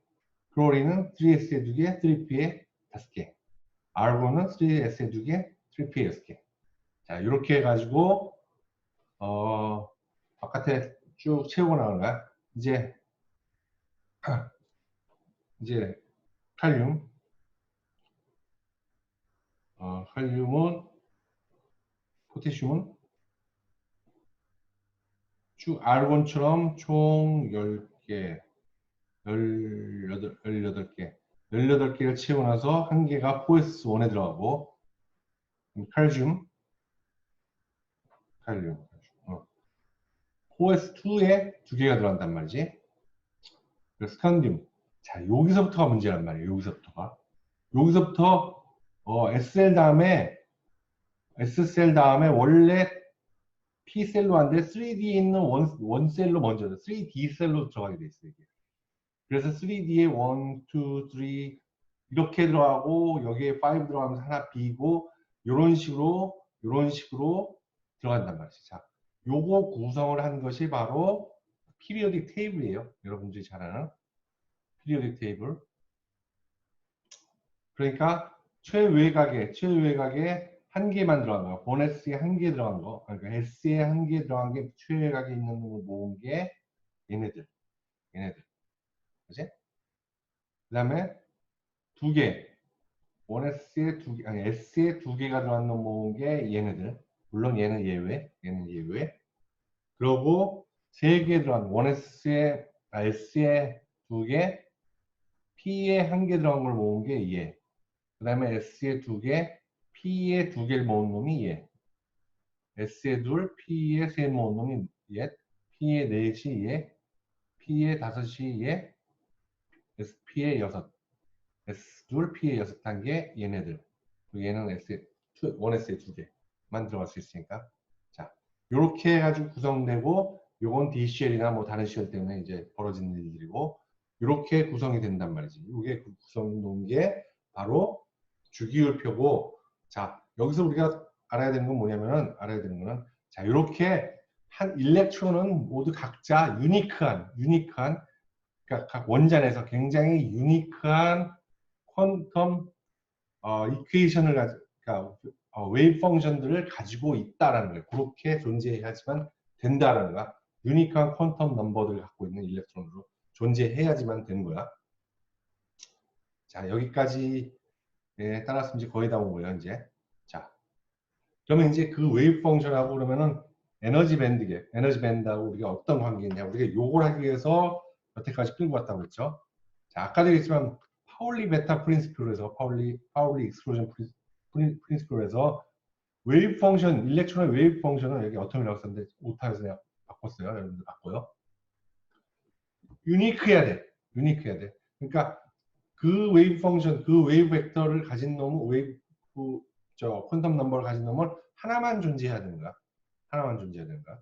클로린은 3s에 2개, 3p에 5개. 아르곤은 3s에 2개, 3p에 6개. 자, 이렇게 해가지고 바깥에 쭉 채우고 나가는 거야. 이제 칼륨, 칼륨은, 포테슘은 쭉 아르곤처럼 총 10개, 18개. 18개를 채우고 나서 한 개가 4s1에 들어가고, 칼륨, 4s2에 2개가 들어간단 말이지. 그래서 스칸듐. 자, 여기서부터가 문제란 말이에요. 여기서부터 S셀 다음에 S셀 다음에 원래 P셀로 하는데 3D에 있는 원셀로 먼저 3D셀로 들어가게 돼 있어요. 이게. 그래서 3D에 1, 2, 3 이렇게 들어가고 여기에 5 들어가면서 하나 B고 이런 식으로 들어간단 말이죠. 자, 요거 구성을 한 것이 바로 피리오딕 테이블이에요. 여러분들이 잘 아는 피리오딕 테이블. 그러니까 최외곽에 한 개만 들어간 거야. 보너스에 한 개 들어간 거. 그러니까 S에 한 개 들어간 게 최외곽에 있는 거 모은 게 얘네들. 그지? 그 다음에 두 개. 원S에 두 개, 아니 S에 두 개가 들어간 거 모은 게 얘네들. 물론 얘는 예외. 그리고 세 개 들어간 S에 두 개, P에 한 개 들어간 걸 모은 게 얘. 그 다음에 S에 두 개, P에 두 개를 모은 놈이 얘. S에 둘, P에 세 모은 놈이 얘. P에 넷이 얘. P에 다섯이 얘. P에 여섯. S 둘, P에 여섯 단계 얘네들. 얘는 원S에 두 개만 들어갈 수 있으니까. 자, 요렇게 해가지고 구성되고, 요건 DCL이나 뭐 다른 CL 때문에 이제 벌어지는 일들이고, 이렇게 구성이 된단 말이지. 이게 구성 놓은 게 바로 주기율표고, 자, 여기서 우리가 알아야 되는 건 뭐냐면은, 자, 이렇게 한 일렉트론은 모두 각자 유니크한, 그러니까 각 원전에서 굉장히 유니크한 퀀텀 이퀘이션을 그러니까 웨이브 펑션들을 가지고 있다라는 거예요. 그렇게 존재해야지만 된다라는 거야. 유니크한 퀀텀 넘버들을 갖고 있는 일렉트론으로 존재해야지만 되는 거야. 자, 여기까지 따랐으면 이제 거의 다 온 거예요, 이제. 자, 그러면 이제 그 웨이브 펑션하고 그러면은 에너지 밴드하고 우리가 어떤 관계냐. 우리가 요걸 하기 위해서 여태까지 끌고 왔다고 했죠. 자, 아까도 얘기했지만 파울리 베타 프린시플에서 파울리 익스플로전 프린시플에서 웨이브 펑션, 일렉트론의 웨이브 펑션은 여기 어텀이라고 썼는데 오타에서 내가 바꿨어요. 여러분들 바꿔요. 유니크해야 돼. 유니크해야 돼. 그러니까 그 웨이브 펑션, 그 웨이브 벡터를 가진 놈은 웨이브 퀀텀 넘버를 가진 놈은 하나만 존재해야 되는 거야. 하나만 존재해야 되는 거야.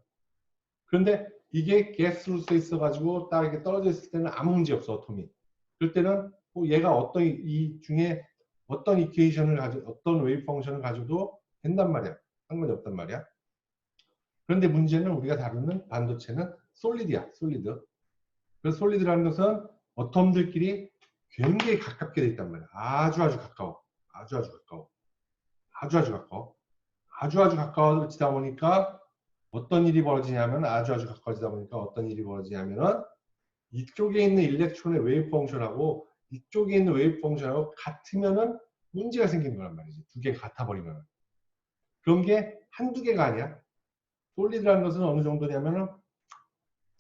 그런데 이게 가스로 써 있어가지고 딱 이렇게 떨어져 있을 때는 아무 문제 없어, 어텀이. 그럴 때는 얘가 어떤 이 중에 어떤 이퀘이션을 가져, 어떤 웨이브 펑션을 가져도 된단 말이야. 상관이 없단 말이야. 그런데 문제는 우리가 다루는 반도체는 솔리드야, 솔리드. 그래서 솔리드라는 것은 어텀들끼리 굉장히 가깝게 돼 있단 말이야. 아주 가까워. 아주 가까워. 아주 가까워. 아주 가까워지다 보니까 어떤 일이 벌어지냐면 아주 가까워지다 보니까 어떤 일이 벌어지냐면은 이쪽에 있는 일렉트론의 웨이브 펑션하고 이쪽에 있는 웨이브 펑션하고 같으면은 문제가 생기는 거란 말이지. 두 개가 같아버리면. 그런 게 한두 개가 아니야. 솔리드라는 것은 어느 정도냐면은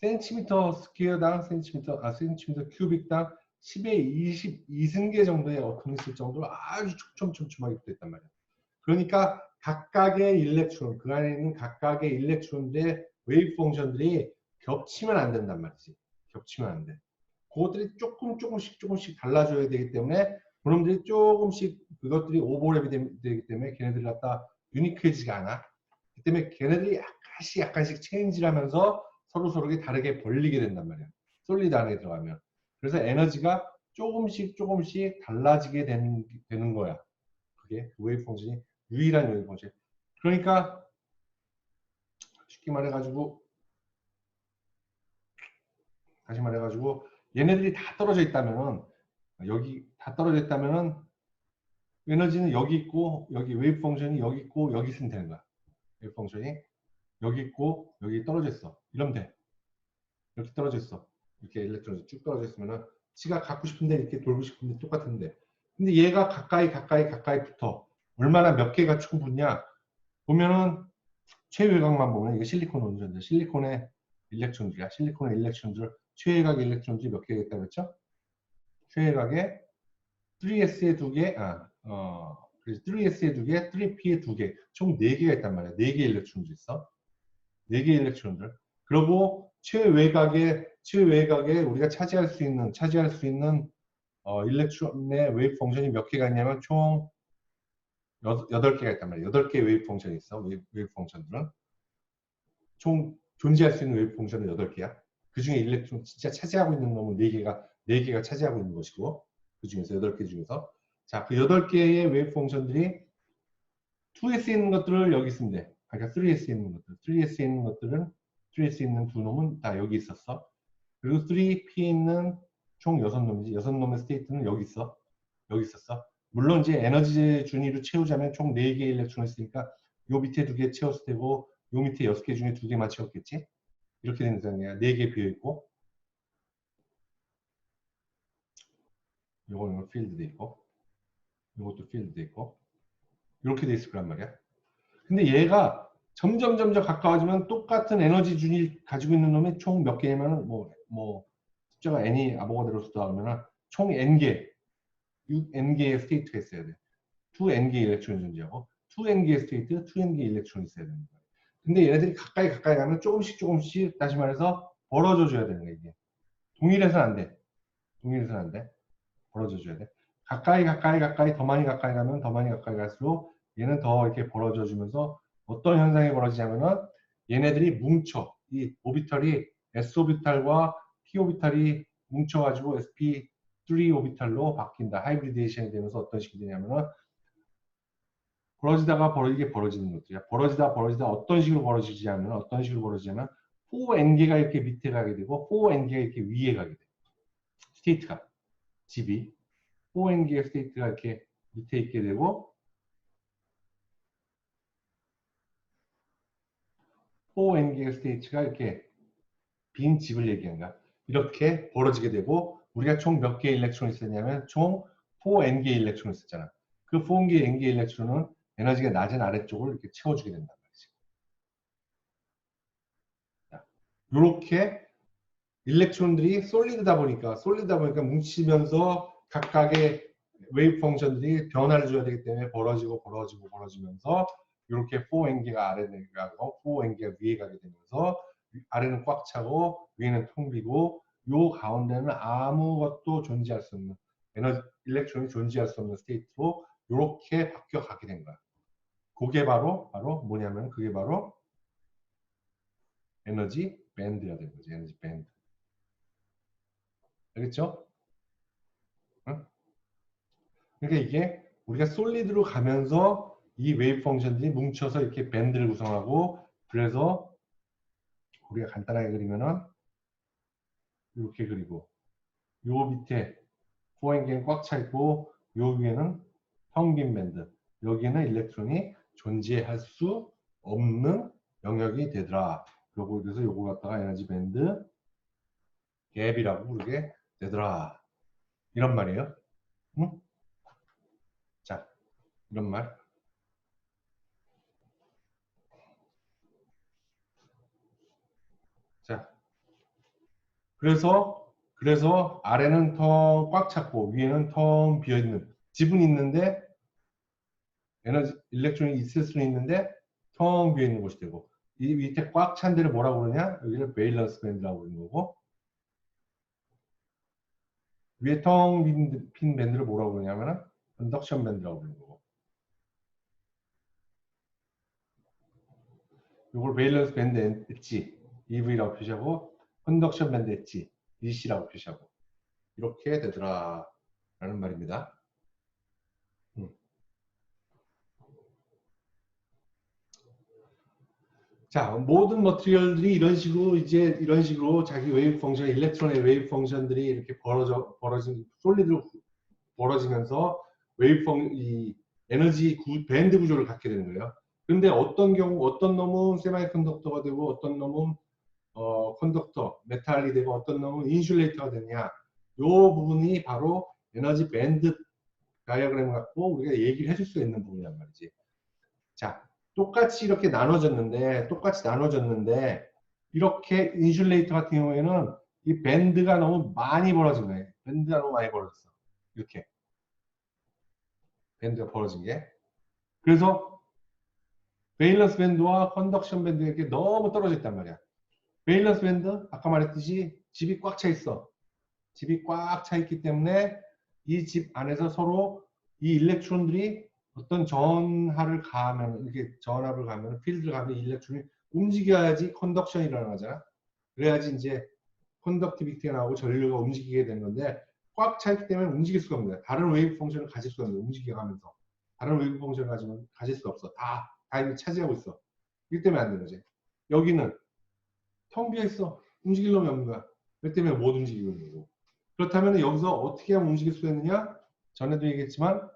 센티미터 스퀘어당 센티미터 큐빅당 10의 22승계 정도의 어텀이 있을 정도로 아주 촘촘하게 붙어있단 말이야. 그러니까 각각의 일렉트론, 그 안에 있는 각각의 일렉트론들의 웨이브 펑션들이 겹치면 안 된단 말이지. 겹치면 안 돼. 그것들이 조금씩 달라져야 되기 때문에 그놈들이 조금씩 그것들이 오버랩이 되기 때문에 걔네들이 갖다 유니크해지가 않아. 그 때문에 걔네들이 약간씩 체인지를 하면서 서로게 다르게 벌리게 된단 말이야. 솔리드 안에 들어가면. 그래서 에너지가 조금씩 달라지게 되는 거야. 그게 웨이브 펑션이 유일한 웨이브 펑션. 그러니까 쉽게 말해가지고 다시 말해가지고 얘네들이 다 떨어져 있다면은 여기 다 떨어져 있다면은 에너지는 여기 있고 여기 웨이브 펑션이 여기 있고 여기 있으면 되는 거야. 웨이브 펑션이 여기 있고 여기 떨어져 있어. 이러면 돼. 이렇게 떨어져 있어. 이렇게 일렉트론이 쭉 떨어져 있으면은 지가 갖고 싶은데 이렇게 돌고 싶은데 똑같은데. 근데 얘가 가까이 붙어. 얼마나 몇 개가 총 붙냐? 보면은 최외곽만 보면 이게 실리콘 원전인데 실리콘의 일렉트론들이야. 실리콘의 일렉트론들 최외곽 일렉트론들이 몇 개가 있다고 했죠? 최외곽에 3S에 2개, 3S에 2개, 3P에 2개, 총 4개가 있단 말이야. 4개 일렉트론들 있어. 4개 일렉트론들. 그리고 최외곽에 우리가 차지할 수 있는 일렉트론의 웨이브 펑션이 몇 개가 있냐면 총 8개가 있단 말이야. 8개의 웨이브 펑션이 있어. 웨이브 펑션들은. 총 존재할 수 있는 웨이브 펑션은 8개야. 그 중에 일렉트론 진짜 차지하고 있는 놈은 4개가 차지하고 있는 것이고, 그 중에서 8개 중에서. 자, 그 8개의 웨이브 펑션들이 2S에 있는 것들을 여기 있으면 돼. 그러니까 3S에 있는 것들. 3S에 있는 것들은 3S에 있는 두 놈은 다 여기 있었어. 그리고 3P에 있는 총 6놈이지. 6놈의 스테이트는 여기 있어. 여기 있었어. 물론 이제 에너지 준위로 채우자면 총 4개의 일렉트론이 있으니까 요 밑에 2개 채웠을 테고 요 밑에 6개 중에 2개만 채웠겠지. 이렇게 되는 상황이야. 4개 비어있고 요거는 필드 돼 있고 요것도 필드 돼 있고 이렇게 돼 있을 거란 말이야. 근데 얘가 점점 가까워지면 똑같은 에너지 준위 가지고 있는 놈이 총 몇 개냐면 숫자가 n이 아보가드로스다 하면 총 n개 6n개의 스테이트가 있어야 돼. 2n개 일렉트론이 존재하고 2n개의 스테이트, 2n개 일렉트론이 있어야 되는 거야. 근데 얘네들이 가까이 가면 조금씩 다시 말해서 벌어져 줘야 되는 거야. 이게 동일해서는 안 돼. 동일해서는 안 돼. 벌어져 줘야 돼. 가까이 더 많이 가까이 가면 더 많이 가까이 갈수록 얘는 더 이렇게 벌어져 주면서 어떤 현상이 벌어지냐면은 얘네들이 뭉쳐. 이 오비탈이 s 오비탈과 p 오비탈이 뭉쳐가지고 sp3 오비탈로 바뀐다. 하이브리데이션이 되면서 어떤 식이 되냐면은 이게 벌어지는 것들이야. 벌어지다 어떤 식으로 벌어지냐면 4n개가 이렇게 밑에 가게 되고 4n개가 이렇게 위에 가게 돼. 스테이트가 집이 4n개의 스테이트가 이렇게 밑에 있게 되고 4n개의 스테이트가 이렇게 빈 집을 얘기한 거야. 이렇게 벌어지게 되고 우리가 총 몇 개의 일렉트론이 있었냐면 총 4n개의 일렉트론이 있었잖아. 그 4n개의 일렉트론은 에너지가 낮은 아래쪽을 이렇게 채워주게 된단 말이지. 이렇게 일렉트론들이 솔리드다 보니까 뭉치면서 각각의 웨이브 펑션들이 변화를 줘야 되기 때문에 벌어지면서 이렇게 4n개가 아래에 가고 4n개가 위에 가게 되면서 아래는 꽉 차고 위에는 텅 비고 요 가운데는 아무것도 존재할 수 없는 일렉트론이 존재할 수 없는 스테이트로 이렇게 바뀌어 가게 된 거야. 그게 바로 뭐냐면 그게 바로 에너지 밴드가 되는 거지. 에너지 밴드. 알겠죠? 응? 그러니까 이게 우리가 솔리드로 가면서 이 웨이브 펑션들이 뭉쳐서 이렇게 밴드를 구성하고 그래서 우리가 간단하게 그리면은 이렇게 그리고 요 밑에 포엔계는 꽉 차 있고 요 위에는 텅 빈 밴드 여기에는 일렉트론이 존재할 수 없는 영역이 되더라. 그래서 요거 갖다가 에너지 밴드 갭이라고 부르게 되더라. 이런 말이에요. 응? 자, 이런 말. 자, 그래서 아래는 텅 꽉 찼고 위에는 텅 비어 있는 집은 있는데 에너지 일렉트론이 있을 수는 있는데 텅 비어 있는 곳이 되고 이 밑에 꽉 찬 데를 뭐라고 그러냐? 여기를 베일런스 밴드라고 부르는 거고 위에 텅 빈 밴드를 뭐라고 그러냐면은 컨덕션 밴드라고 부르는 거고 이걸 베일런스 밴드 엣지 EV라고 표시하고 컨덕션 밴드 엣지 EC라고 표시하고 이렇게 되더라 라는 말입니다. 음. 자, 모든 머티리얼들이 이런 식으로 자기 웨이브 펑션, 일렉트론의 웨이브 펑션들이 이렇게 벌어진 솔리드로 벌어지면서 웨이브 이 에너지 밴드 구조를 갖게 되는 거예요. 근데 어떤 경우 어떤 놈은 세마이 컨덕터가 되고 어떤 놈은 컨덕터, 메탈이 되고 어떤 놈은 인슐레이터가 되냐. 요 부분이 바로 에너지 밴드 다이어그램 갖고 우리가 얘기를 해줄 수 있는 부분이란 말이지. 자, 똑같이 나눠졌는데 이렇게 인슐레이터 같은 경우에는 이 밴드가 너무 많이 벌어진 거예요. 밴드가 너무 많이 벌어졌어. 이렇게 밴드가 벌어진 게. 그래서 베일런스 밴드와 컨덕션 밴드가 이렇게 너무 떨어져 있단 말이야. 베일런스 밴드 아까 말했듯이 집이 꽉 차 있어. 집이 꽉 차 있기 때문에 이 집 안에서 서로 이 일렉트론들이 어떤 전하를 가하면 이렇게 전압을 가면 필드를 가면 이 일렉트론이 움직여야지 컨덕션이 일어나잖아. 그래야지 이제 컨덕티비티가 나오고 전류가 움직이게 되는 건데 꽉 차 있기 때문에 움직일 수가 없는 거야. 다른 웨이브 펑션을 가질 수가 없는 거야. 움직여가면서 다른 웨이브 펑션을 가지면 가질 수 없어. 다 이미 차지하고 있어. 이기 때문에 안 되는 거지. 여기는 텅 비어 있어. 움직일 놈이 없는 거야. 그렇기 때문에 못 움직이고 있는 거고. 그렇다면 여기서 어떻게 하면 움직일 수 있느냐? 전에도 얘기했지만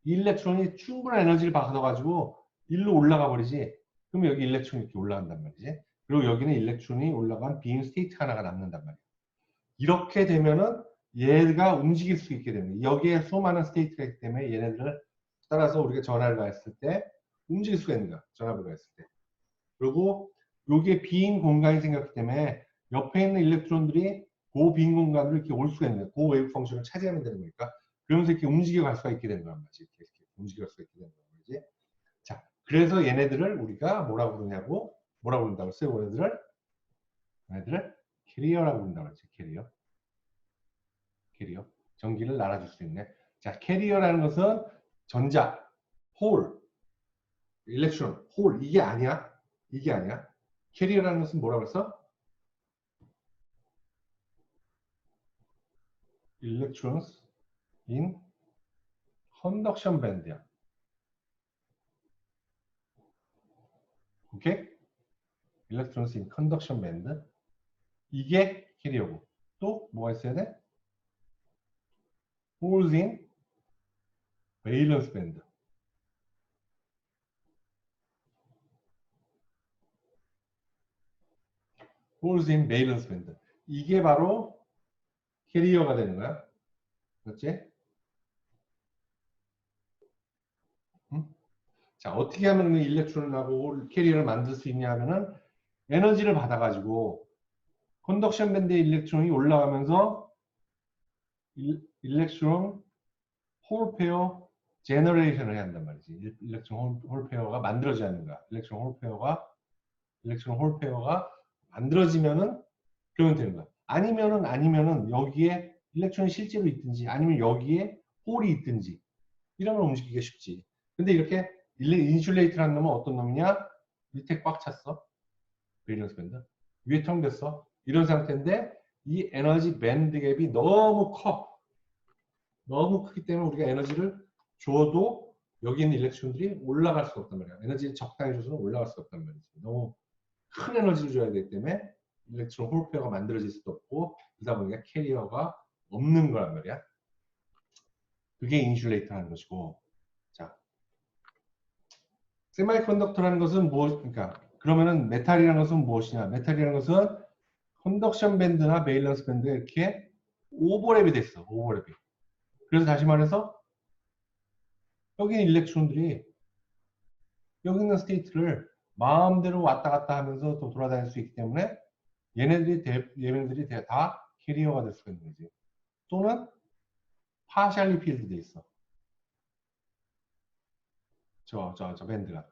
일렉트론이 충분한 에너지를 받아가지고 일로 올라가 버리지. 그럼 여기 일렉트론이 이렇게 올라간단 말이지. 그리고 여기는 일렉트론이 올라간 빈 스테이트 하나가 남는단 말이야. 이렇게 되면은 얘가 움직일 수 있게 됩니다. 여기에 수많은 스테이트가 있기 때문에 얘네들을 따라서 우리가 전화를 가했을 때 움직일 수가 있는 거야. 전압을 가했을 때. 그리고 여기에 빈 공간이 생겼기 때문에 옆에 있는 일렉트론들이 그 빈 공간으로 이렇게 올 수가 있는 거야. 그 웨이브 펑션을 차지하면 되는 거니까. 그러면서 이렇게 움직여 갈 수가 있게 되는 거란 말이지. 이렇게 움직여 갈 수가 있게 되는 거지. 자, 그래서 얘네들을 우리가 뭐라고 부르냐고, 뭐라고 부른다고 했어요? 얘네들을 캐리어라고 부른다고 했죠. 캐리어. 전기를 나눠줄 수 있네. 자, 캐리어라는 것은 전자, 홀, 일렉트론, 홀, 이게 아니야. 이게 아니야. 캐리어라는 것은 뭐라고 했어? electrons in conduction band야. 오케이? electrons in conduction band. 이게 캐리어고. 또 뭐가 있어야 돼? holes in valence band. holes in valence band. 이게 바로 캐리어가 되는 거야. 그렇지? 응? 자, 어떻게 하면 일렉트론하고 캐리어를 만들 수 있냐 하면은 에너지를 받아가지고 컨덕션 밴드의 일렉트론이 올라가면서 일렉트론 홀 페어 제너레이션을 해야 한단 말이지. 일렉트론 홀 페어가 만들어져야 하는 거야. 일렉트론 홀 페어가 만들어지면은 그러면 되는 거야. 아니면은 여기에 일렉트론이 실제로 있든지 아니면 여기에 홀이 있든지 이런 걸 움직이기가 쉽지. 근데 이렇게 인슐레이터라는 놈은 어떤 놈이냐? 밑에 꽉 찼어. 밸런스 밴드. 위에 텅 됐어. 이런 상태인데 이 에너지 밴드 갭이 너무 커. 너무 크기 때문에 우리가 에너지를 줘도 여기 있는 일렉트론들이 올라갈 수가 없단 말이야. 에너지를 적당히 줘서는 올라갈 수가 없단 말이지. 너무 큰 에너지를 줘야 되기 때문에 일렉트론 홀페어가 만들어질 수도 없고 그러다 보니까 캐리어가 없는 거란 말이야. 그게 인슐레이터 하는 것이고. 자, 세마이컨덕터라는 것은 그러니까 그러면은 메탈이라는 것은 무엇이냐? 메탈이라는 것은 컨덕션 밴드나 베일런스 밴드가 이렇게 오버랩이 됐어. 오버랩이. 그래서 다시 말해서 여기 있는 일렉트론들이 여기 있는 스테이트를 마음대로 왔다 갔다 하면서 또 돌아다닐 수 있기 때문에 얘네들이 다 캐리어가 될 수가 있는 거지. 또는 파셜리 필드 돼 있어. 저 밴드가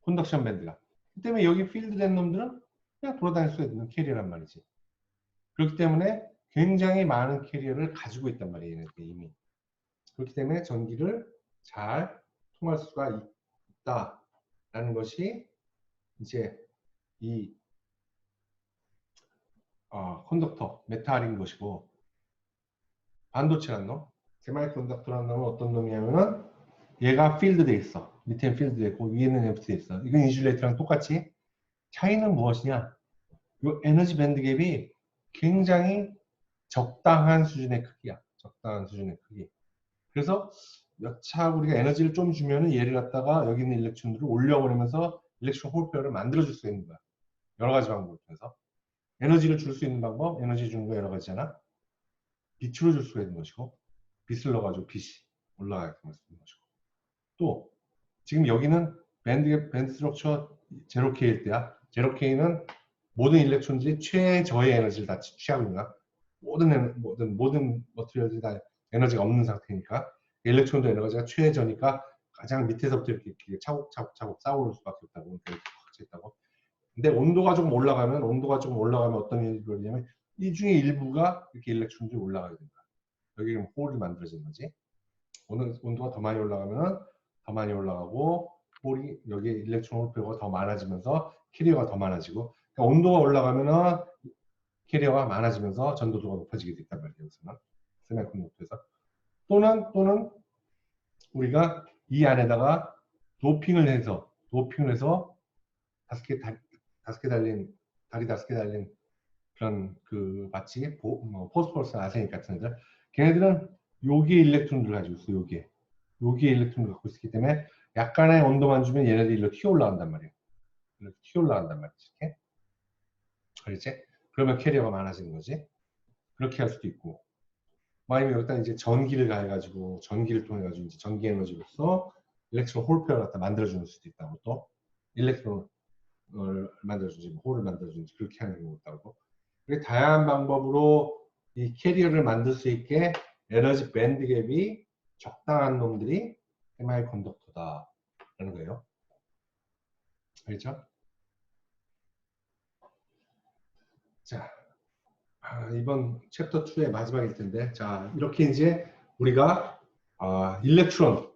컨덕션 밴드가. 그 때문에 여기 필드 된 놈들은 그냥 돌아다닐 수 있는 캐리어란 말이지. 그렇기 때문에 굉장히 많은 캐리어를 가지고 있단 말이에요. 얘네들 이미. 그렇기 때문에 전기를 잘 통할 수가 있다라는 것이 이제 이 컨덕터, 메탈인 것이고 반도체란 놈, 세마이컨덕터라는 놈은 어떤 놈이냐면은 얘가 필드돼 있어. 밑에는 필드돼 있고 위에는 엠프티돼 있어. 이건 인슐레이터랑 똑같이 차이는 무엇이냐? 이 에너지 밴드 갭이 굉장히 적당한 수준의 크기야. 적당한 수준의 크기. 그래서 몇 차 우리가 에너지를 좀 주면은 얘를 갖다가 여기 있는 일렉트론들을 올려버리면서 일렉트론 홀페어를 만들어줄 수 있는 거야. 여러 가지 방법을 통해서. 에너지를 줄 수 있는 방법, 에너지 주는 거 여러 가지잖아. 빛으로 줄 수가 있는 것이고, 빛을 넣어가지고 빛이 올라가게끔 할 수 있는 것이고. 또, 지금 여기는 밴드 스트럭처 0K일 때야. 0K는 모든 일렉트론들이 최저의 에너지를 다 취하고 있는 거야. 모든 머티리얼들이 다 에너지가 없는 상태니까. 일렉트론도 에너지가 최저니까 가장 밑에서부터 이렇게 차곡차곡 쌓아올 수밖에 없다고. 이렇게 꽉 있다고. 근데 온도가 조금 올라가면 어떤 일이 벌어지냐면 이 중에 일부가 이렇게 일렉트론들이 올라가게 된다. 여기 홀이 만들어지는 거지. 온도가 더 많이 올라가면 더 많이 올라가고 홀이 여기 일렉트론 홀페어가 더 많아지면서 캐리어가 더 많아지고 그러니까 온도가 올라가면은 캐리어가 많아지면서 전도도가 높아지게 됐단 말이에요. 여기서는 세미컨덕터에서 또는 우리가 이 안에다가 도핑을 해서 다섯 개 다리 다섯 개 달린 그런 마치 포스포러스 아세닉 같은 애들 걔네들은 여기에 일렉트론들을 가지고 있어. 여기에 일렉트론을 갖고 있기 때문에 약간의 온도만 주면 얘네들이 이렇게 튀어올라간단 말이에요. 이렇게 튀어올라간단 말이지. 이렇게. 그렇지? 그러면 캐리어가 많아지는 거지. 그렇게 할 수도 있고 아니면 여기다 이제 전기를 가해가지고 전기를 통해 가지고 이제 전기 에너지로서 일렉트론 홀페어를 갖다 만들어주는 수도 있다고 또 일렉트론을 만들어주지 홀을 만들어주는지 그렇게 하는 경우도 있다고. 그렇게 다양한 방법으로 이 캐리어를 만들 수 있게 에너지 밴드 갭이 적당한 놈들이 세마이컨덕터다라는 거예요. 알겠죠? 자, 이번 챕터 2의 마지막일 텐데, 자 이렇게 이제 우리가 일렉트론은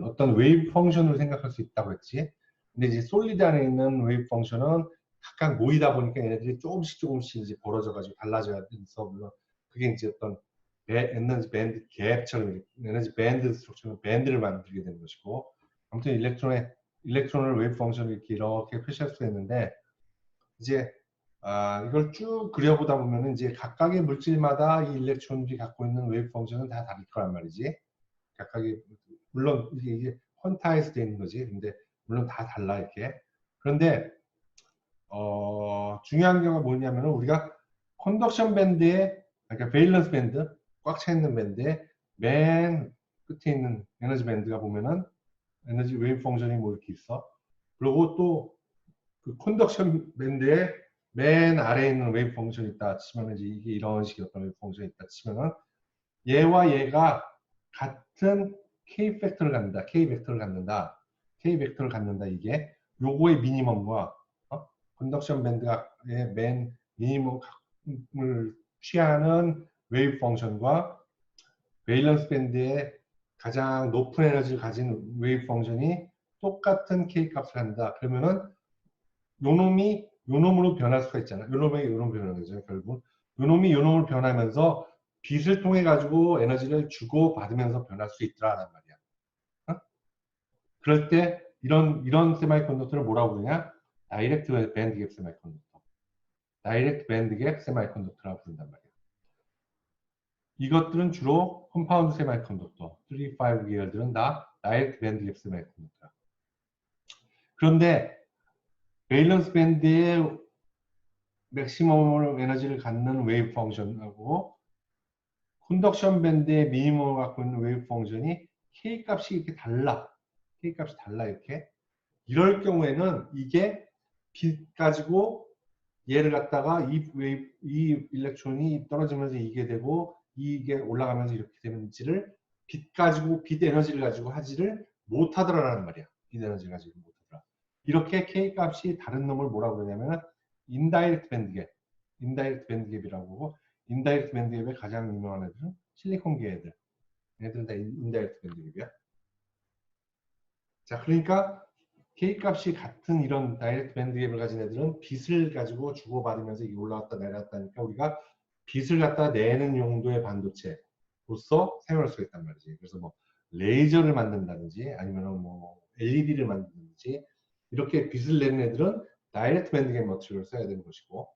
어떤 웨이브 펑션으로 생각할 수 있다고 했지. 근데 이제 솔리드 안에 있는 웨이브 펑션은 각각 모이다 보니까 얘네들이 조금씩 이제 벌어져가지고 달라져야 돼서 물론 그게 이제 어떤 에너지 밴드 갭처럼 에너지 밴드 스트럭처럼 밴드를 만들게 되는 것이고 아무튼 일렉트론을 웨이브 펑션을 이렇게 표시할 수가 있는데 이제 이걸 쭉 그려보다 보면은 이제 각각의 물질마다 이 일렉트론들이 갖고 있는 웨이브 펑션은 다 다를 거란 말이지. 각각의 물론 이게 퀀타이즈 되어 있는 거지. 근데 물론 다 달라 이렇게. 그런데 중요한 경우가 뭐냐면 우리가 컨덕션 밴드에 그러니까 베일런스 밴드 꽉 차 있는 밴드에 맨 끝에 있는 에너지 밴드가 보면은 에너지 웨이브 펑션이 뭐 이렇게 있어. 그리고 또 그 컨덕션 밴드에 맨 아래에 있는 웨이브 펑션이 있다 치면은 이게 이런 식의 어떤 웨이브 펑션이 있다 치면은 얘와 얘가 같은 K 팩터를 갖는다. K 벡터를 갖는다. K 벡터를 갖는다. 이게 요거의 미니멈과 컨덕션 밴드의 맨 미니멈을 취하는 웨이브 펑션과 베일런스 밴드의 가장 높은 에너지를 가진 웨이브 펑션이 똑같은 K 값을 한다. 그러면은 요 놈이 요 놈으로 변할 수가 있잖아. 요 놈이 요 놈으로 변하는 거죠. 결국 요 놈이 요 놈으로 변하면서 빛을 통해 가지고 에너지를 주고 받으면서 변할 수 있더라란 말이야. 어? 그럴 때 이런 세마이컨덕터를 뭐라고 부르냐? 다이렉트 밴드 갭 세마이컨덕터. 다이렉트 밴드 갭 세마이컨덕터라고 부른단 말이야. 이것들은 주로 컴파운드 세마이컨덕터, 35 계열들은 다 다이렉트 밴드 갭 세마이컨덕터야. 그런데 베일런스 밴드의 맥시멈 에너지를 갖는 웨이브 펑션하고 컨덕션 밴드의 미니멈을 갖고 있는 웨이브 펑션이 K 값이 이렇게 달라. K 값이 달라 이렇게. 이럴 경우에는 이게 빛 가지고 얘를 갖다가 이 일렉트론이 떨어지면서 이게 되고 이게 올라가면서 이렇게 되는지를 빛 에너지를 가지고 하지를 못하더라라는 말이야. 빛 에너지를 가지고 못하더라. 이렇게 K 값이 다른 놈을 뭐라고 그러냐면 인다이렉트 밴드 갭, 인다이렉트 밴드 갭이라고 하고 인다이렉트 밴드 갭의 가장 유명한 애들은 실리콘계 애들. 얘들은 다 인다이렉트 밴드 갭이야. 자, 그러니까 K 값이 같은 이런 다이렉트 밴드 갭을 가진 애들은 빛을 가지고 주고받으면서 이게 올라갔다 내려갔다니까 우리가 빛을 갖다 내는 용도의 반도체로서 사용할 수가 있단 말이지. 그래서 뭐 레이저를 만든다든지 아니면 뭐 LED를 만든다든지 이렇게 빛을 내는 애들은 다이렉트 밴드 갭 머티리얼을 써야 되는 것이고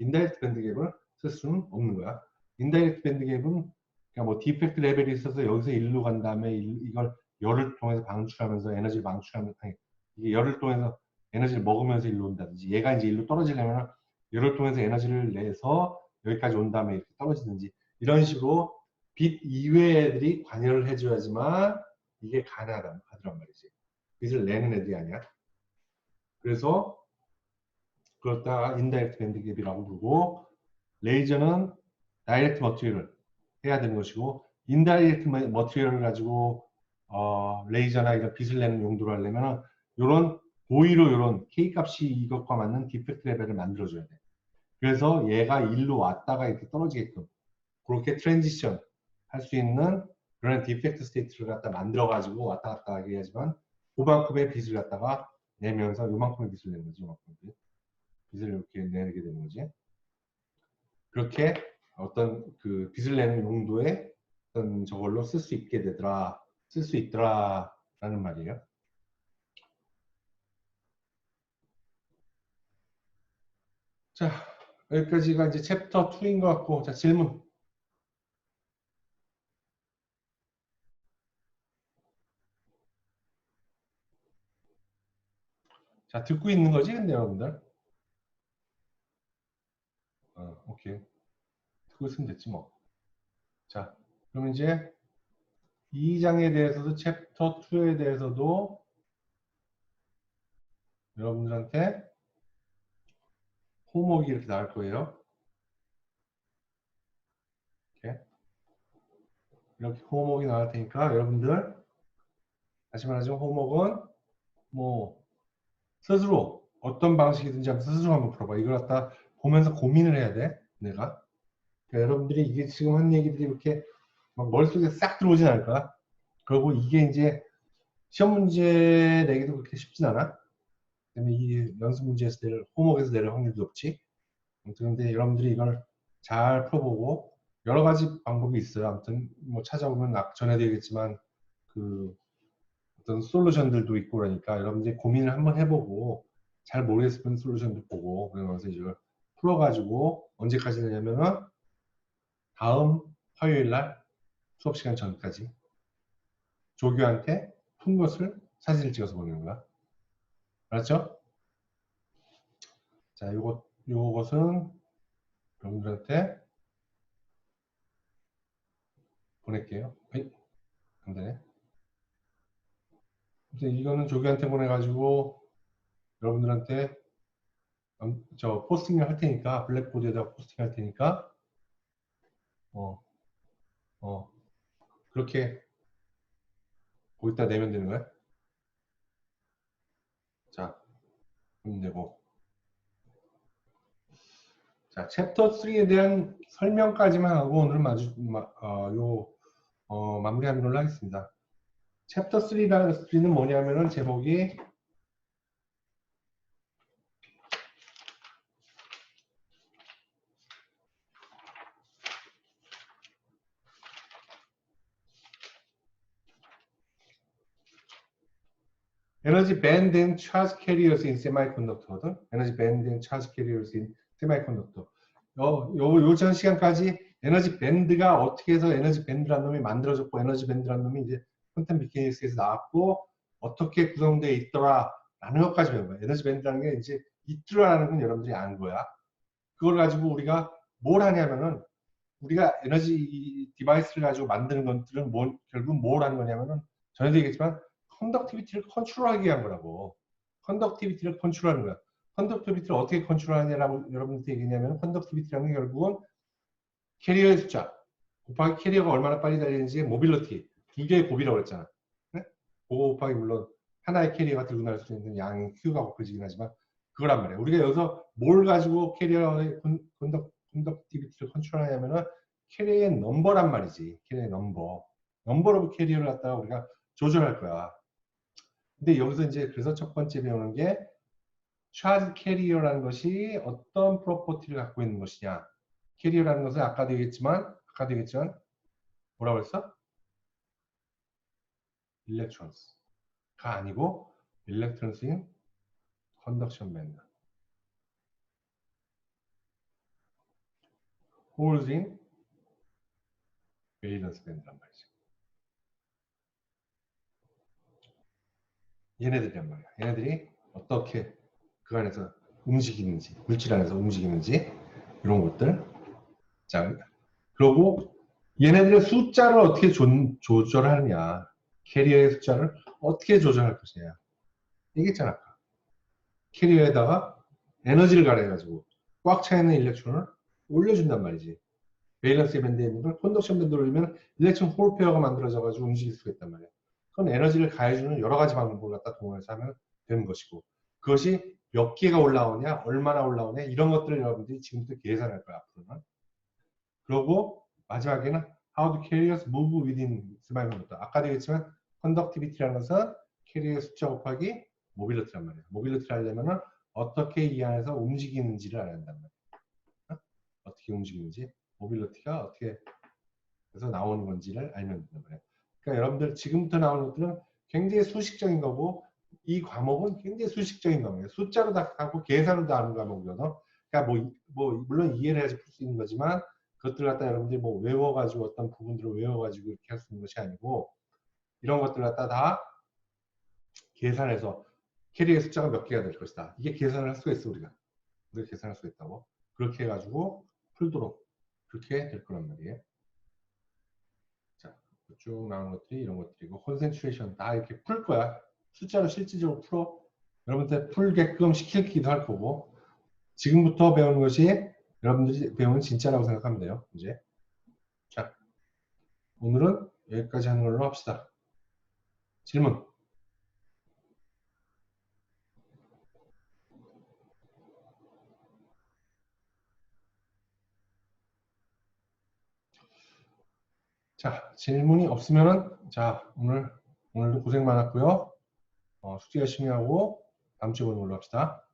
인다이렉트 밴드 갭을 쓸 수는 없는 거야. 인다이렉트 밴드 갭은 그러니까 뭐 디펙트 레벨이 있어서 여기서 일로 간 다음에 이걸 열을 통해서 방출하면서 에너지를 방출하면서 이게 열을 통해서 에너지를 먹으면서 일로 온다든지 얘가 이제 일로 떨어지려면 열을 통해서 에너지를 내서 여기까지 온 다음에 이렇게 떨어지든지 이런 식으로 빛 이외의 애들이 관여를 해줘야지만 이게 가능하단 말이지. 빛을 내는 애들이 아니야. 그래서 그렇다 인다이렉트 밴드 갭이라고 부르고 레이저는 다이렉트 머티리얼을 해야 되는 것이고 인다이렉트 머티리얼을 가지고 레이저나 이런 빛을 내는 용도로 하려면 이런 고의로 이런 K 값이 이것과 맞는 디펙트 레벨을 만들어줘야 돼. 그래서 얘가 일로 왔다가 이렇게 떨어지게끔 그렇게 트랜지션 할 수 있는 그런 디펙트 스테이트를 갖다 만들어 가지고 왔다 갔다 하게 해야지만 그만큼의 빛을 갖다가 내면서 요만큼의 빛을 내는 거지. 요만큼의 빛을 이렇게 내게 되는 거지. 그렇게 어떤 그 빛을 내는 용도의 어떤 저걸로 쓸 수 있게 되더라, 쓸 수 있더라라는 말이에요. 자, 여기까지가 이제 챕터 2인 것 같고, 자, 질문. 자, 듣고 있는 거지, 근데 여러분들? 오케이. 듣고 있으면 됐지 뭐. 자, 그럼 이제 2장에 대해서도 챕터 2에 대해서도 여러분들한테 호목이 이렇게 나올 거예요. 이렇게 호목이 나올 테니까 여러분들 다시 말하자면 호목은 뭐 스스로 어떤 방식이든지 한번 스스로 한번 풀어봐. 이걸 갖다 보면서 고민을 해야 돼. 내가. 그러니까 여러분들이 이게 지금 한 얘기들이 이렇게 막 머릿속에 싹 들어오진 않을 거야. 그리고 이게 이제 시험 문제 내기도 그렇게 쉽진 않아. 그다음에 이 연습 문제에서 내릴 호목에서 내릴 확률도 높지. 그런데 여러분들이 이걸 잘 풀어보고 여러 가지 방법이 있어요. 아무튼 뭐 찾아보면 전에도 얘기했지만 그 어떤 솔루션들도 있고 그러니까 여러분들이 고민을 한번 해보고 잘 모르겠으면 솔루션도 보고 그러면서 이걸 풀어가지고 언제까지 되냐면은 다음 화요일 날 수업 시간 전까지 조교한테 푼 것을 사진을 찍어서 보내는 거야. 알았죠? 자, 요것은 여러분들한테 보낼게요. 안 되네. 이거는 조기한테 보내가지고 여러분들한테 저 포스팅을 할 테니까, 블랙보드에다가 포스팅 할 테니까 그렇게 거기다 내면 되는 거야. 자, 그럼 되고. 자, 챕터 3에 대한 설명까지만 하고 오늘 마무리하는 걸로 하겠습니다. 챕터 3는 뭐냐면은 제목이 에너지 밴드 앤 차지 캐리어스 인 세미컨덕터거든. 에너지 밴드 앤 차지 캐리어스 인 세미컨덕터. 전 시간까지 에너지 밴드가 어떻게 해서 에너지 밴드라는 놈이 만들어졌고, 에너지 밴드라는 놈이 이제 퀀텀 미케닉스에서 나왔고, 어떻게 구성되어 있더라 라는 것까지 배운 거야. 에너지 밴드라는 게 이제 있더라라는 건 여러분들이 아는 거야. 그걸 가지고 우리가 뭘 하냐면은, 우리가 에너지 디바이스를 가지고 만드는 것들은 결국 뭘 하는 거냐면은, 전에도 얘기했지만 컨덕티비티를 컨트롤하기 위한 거라고. 컨덕티비티를 컨트롤하는 거야. 컨덕티비티를 어떻게 컨트롤하냐라고 여러분한테 얘기했냐면, 컨덕티비티라는 게 결국은 캐리어의 숫자 곱하기 캐리어가 얼마나 빨리 달리는지 모빌리티 두 개의 곱이라고 그랬잖아. 네? 그거 곱하기 물론 하나의 캐리어가 들고 나갈 수 있는 양의 Q가 곱해지긴 하지만 그거란 말이야. 우리가 여기서 뭘 가지고 캐리어의 컨덕티비티를 컨트롤하냐면은 캐리어의 넘버란 말이지. 캐리어의 넘버. 넘버 오브 캐리어를 갖다가 우리가 조절할 거야. 근데 여기서 이제 그래서 첫 번째 배우는 게 차지 캐리어라는 것이 어떤 프로퍼티를 갖고 있는 것이냐. 캐리어라는 것은 아까도 얘기했지만 뭐라고 했어? 일렉트론스가 아니고 일렉트론스 인 컨덕션 밴드, 홀즈 인 밸런스 밴드란 말이지. 얘네들이란 말이야. 얘네들이 어떻게 그 안에서 움직이는지, 물질 안에서 움직이는지 이런 것들. 자, 그리고 얘네들의 숫자를 어떻게 조절하느냐, 캐리어의 숫자를 어떻게 조절할 것이냐. 얘기했잖아. 아까. 캐리어에다가 에너지를 가해가지고 꽉 차 있는 일렉트론을 올려준단 말이지. 밸런스 밴드에 있는 걸 컨덕션 밴드로 올리면 일렉트론 홀 페어가 만들어져가지고 움직일 수가 있단 말이야. 그건 에너지를 가해주는 여러 가지 방법을 갖다 동원해서 하면 되는 것이고, 그것이 몇 개가 올라오냐, 얼마나 올라오냐, 이런 것들을 여러분들이 지금부터 계산할 거야, 앞으로는. 그리고 마지막에는 how to carriers move within semiconductor. 아까도 얘기했지만 conductivity라는 것은 캐리어의 숫자 곱하기 모빌리티란 말이야. 모빌리티를 하려면은 어떻게 이 안에서 움직이는지를 알아야 한단 말이야. 어떻게 움직이는지, 모빌리티가 어떻게 해서 나오는 건지를 알면 된단 말이야. 그러니까 여러분들 지금부터 나오는 것들은 굉장히 수식적인 거고, 이 과목은 굉장히 수식적인 과목이에요. 숫자로 다 하고 계산으로 다 하는 과목이거든. 그러니까 물론 이해를 해야지 풀 수 있는 거지만, 그것들 갖다 여러분들이 뭐 외워가지고 어떤 부분들을 외워가지고 이렇게 할 수 있는 것이 아니고, 이런 것들 갖다 다 계산해서 캐리의 숫자가 몇 개가 될 것이다. 이게 계산을 할 수가 있어, 우리가 계산할 수가 있다고. 그렇게 해가지고 풀도록 그렇게 될 거란 말이에요. 자, 쭉 나오는 것들이 이런 것들이고, 콘센트레이션 다 이렇게 풀 거야. 숫자로 실질적으로 풀어. 여러분들 풀게끔 시키기도 할 거고, 지금부터 배우는 것이 여러분들이 배우는 진짜라고 생각하면 돼요. 이제. 자, 오늘은 여기까지 하는 걸로 합시다. 질문. 자, 질문이 없으면은, 자, 오늘도 고생 많았고요. 숙제 열심히 하고 다음 주에 보는 걸로 합시다.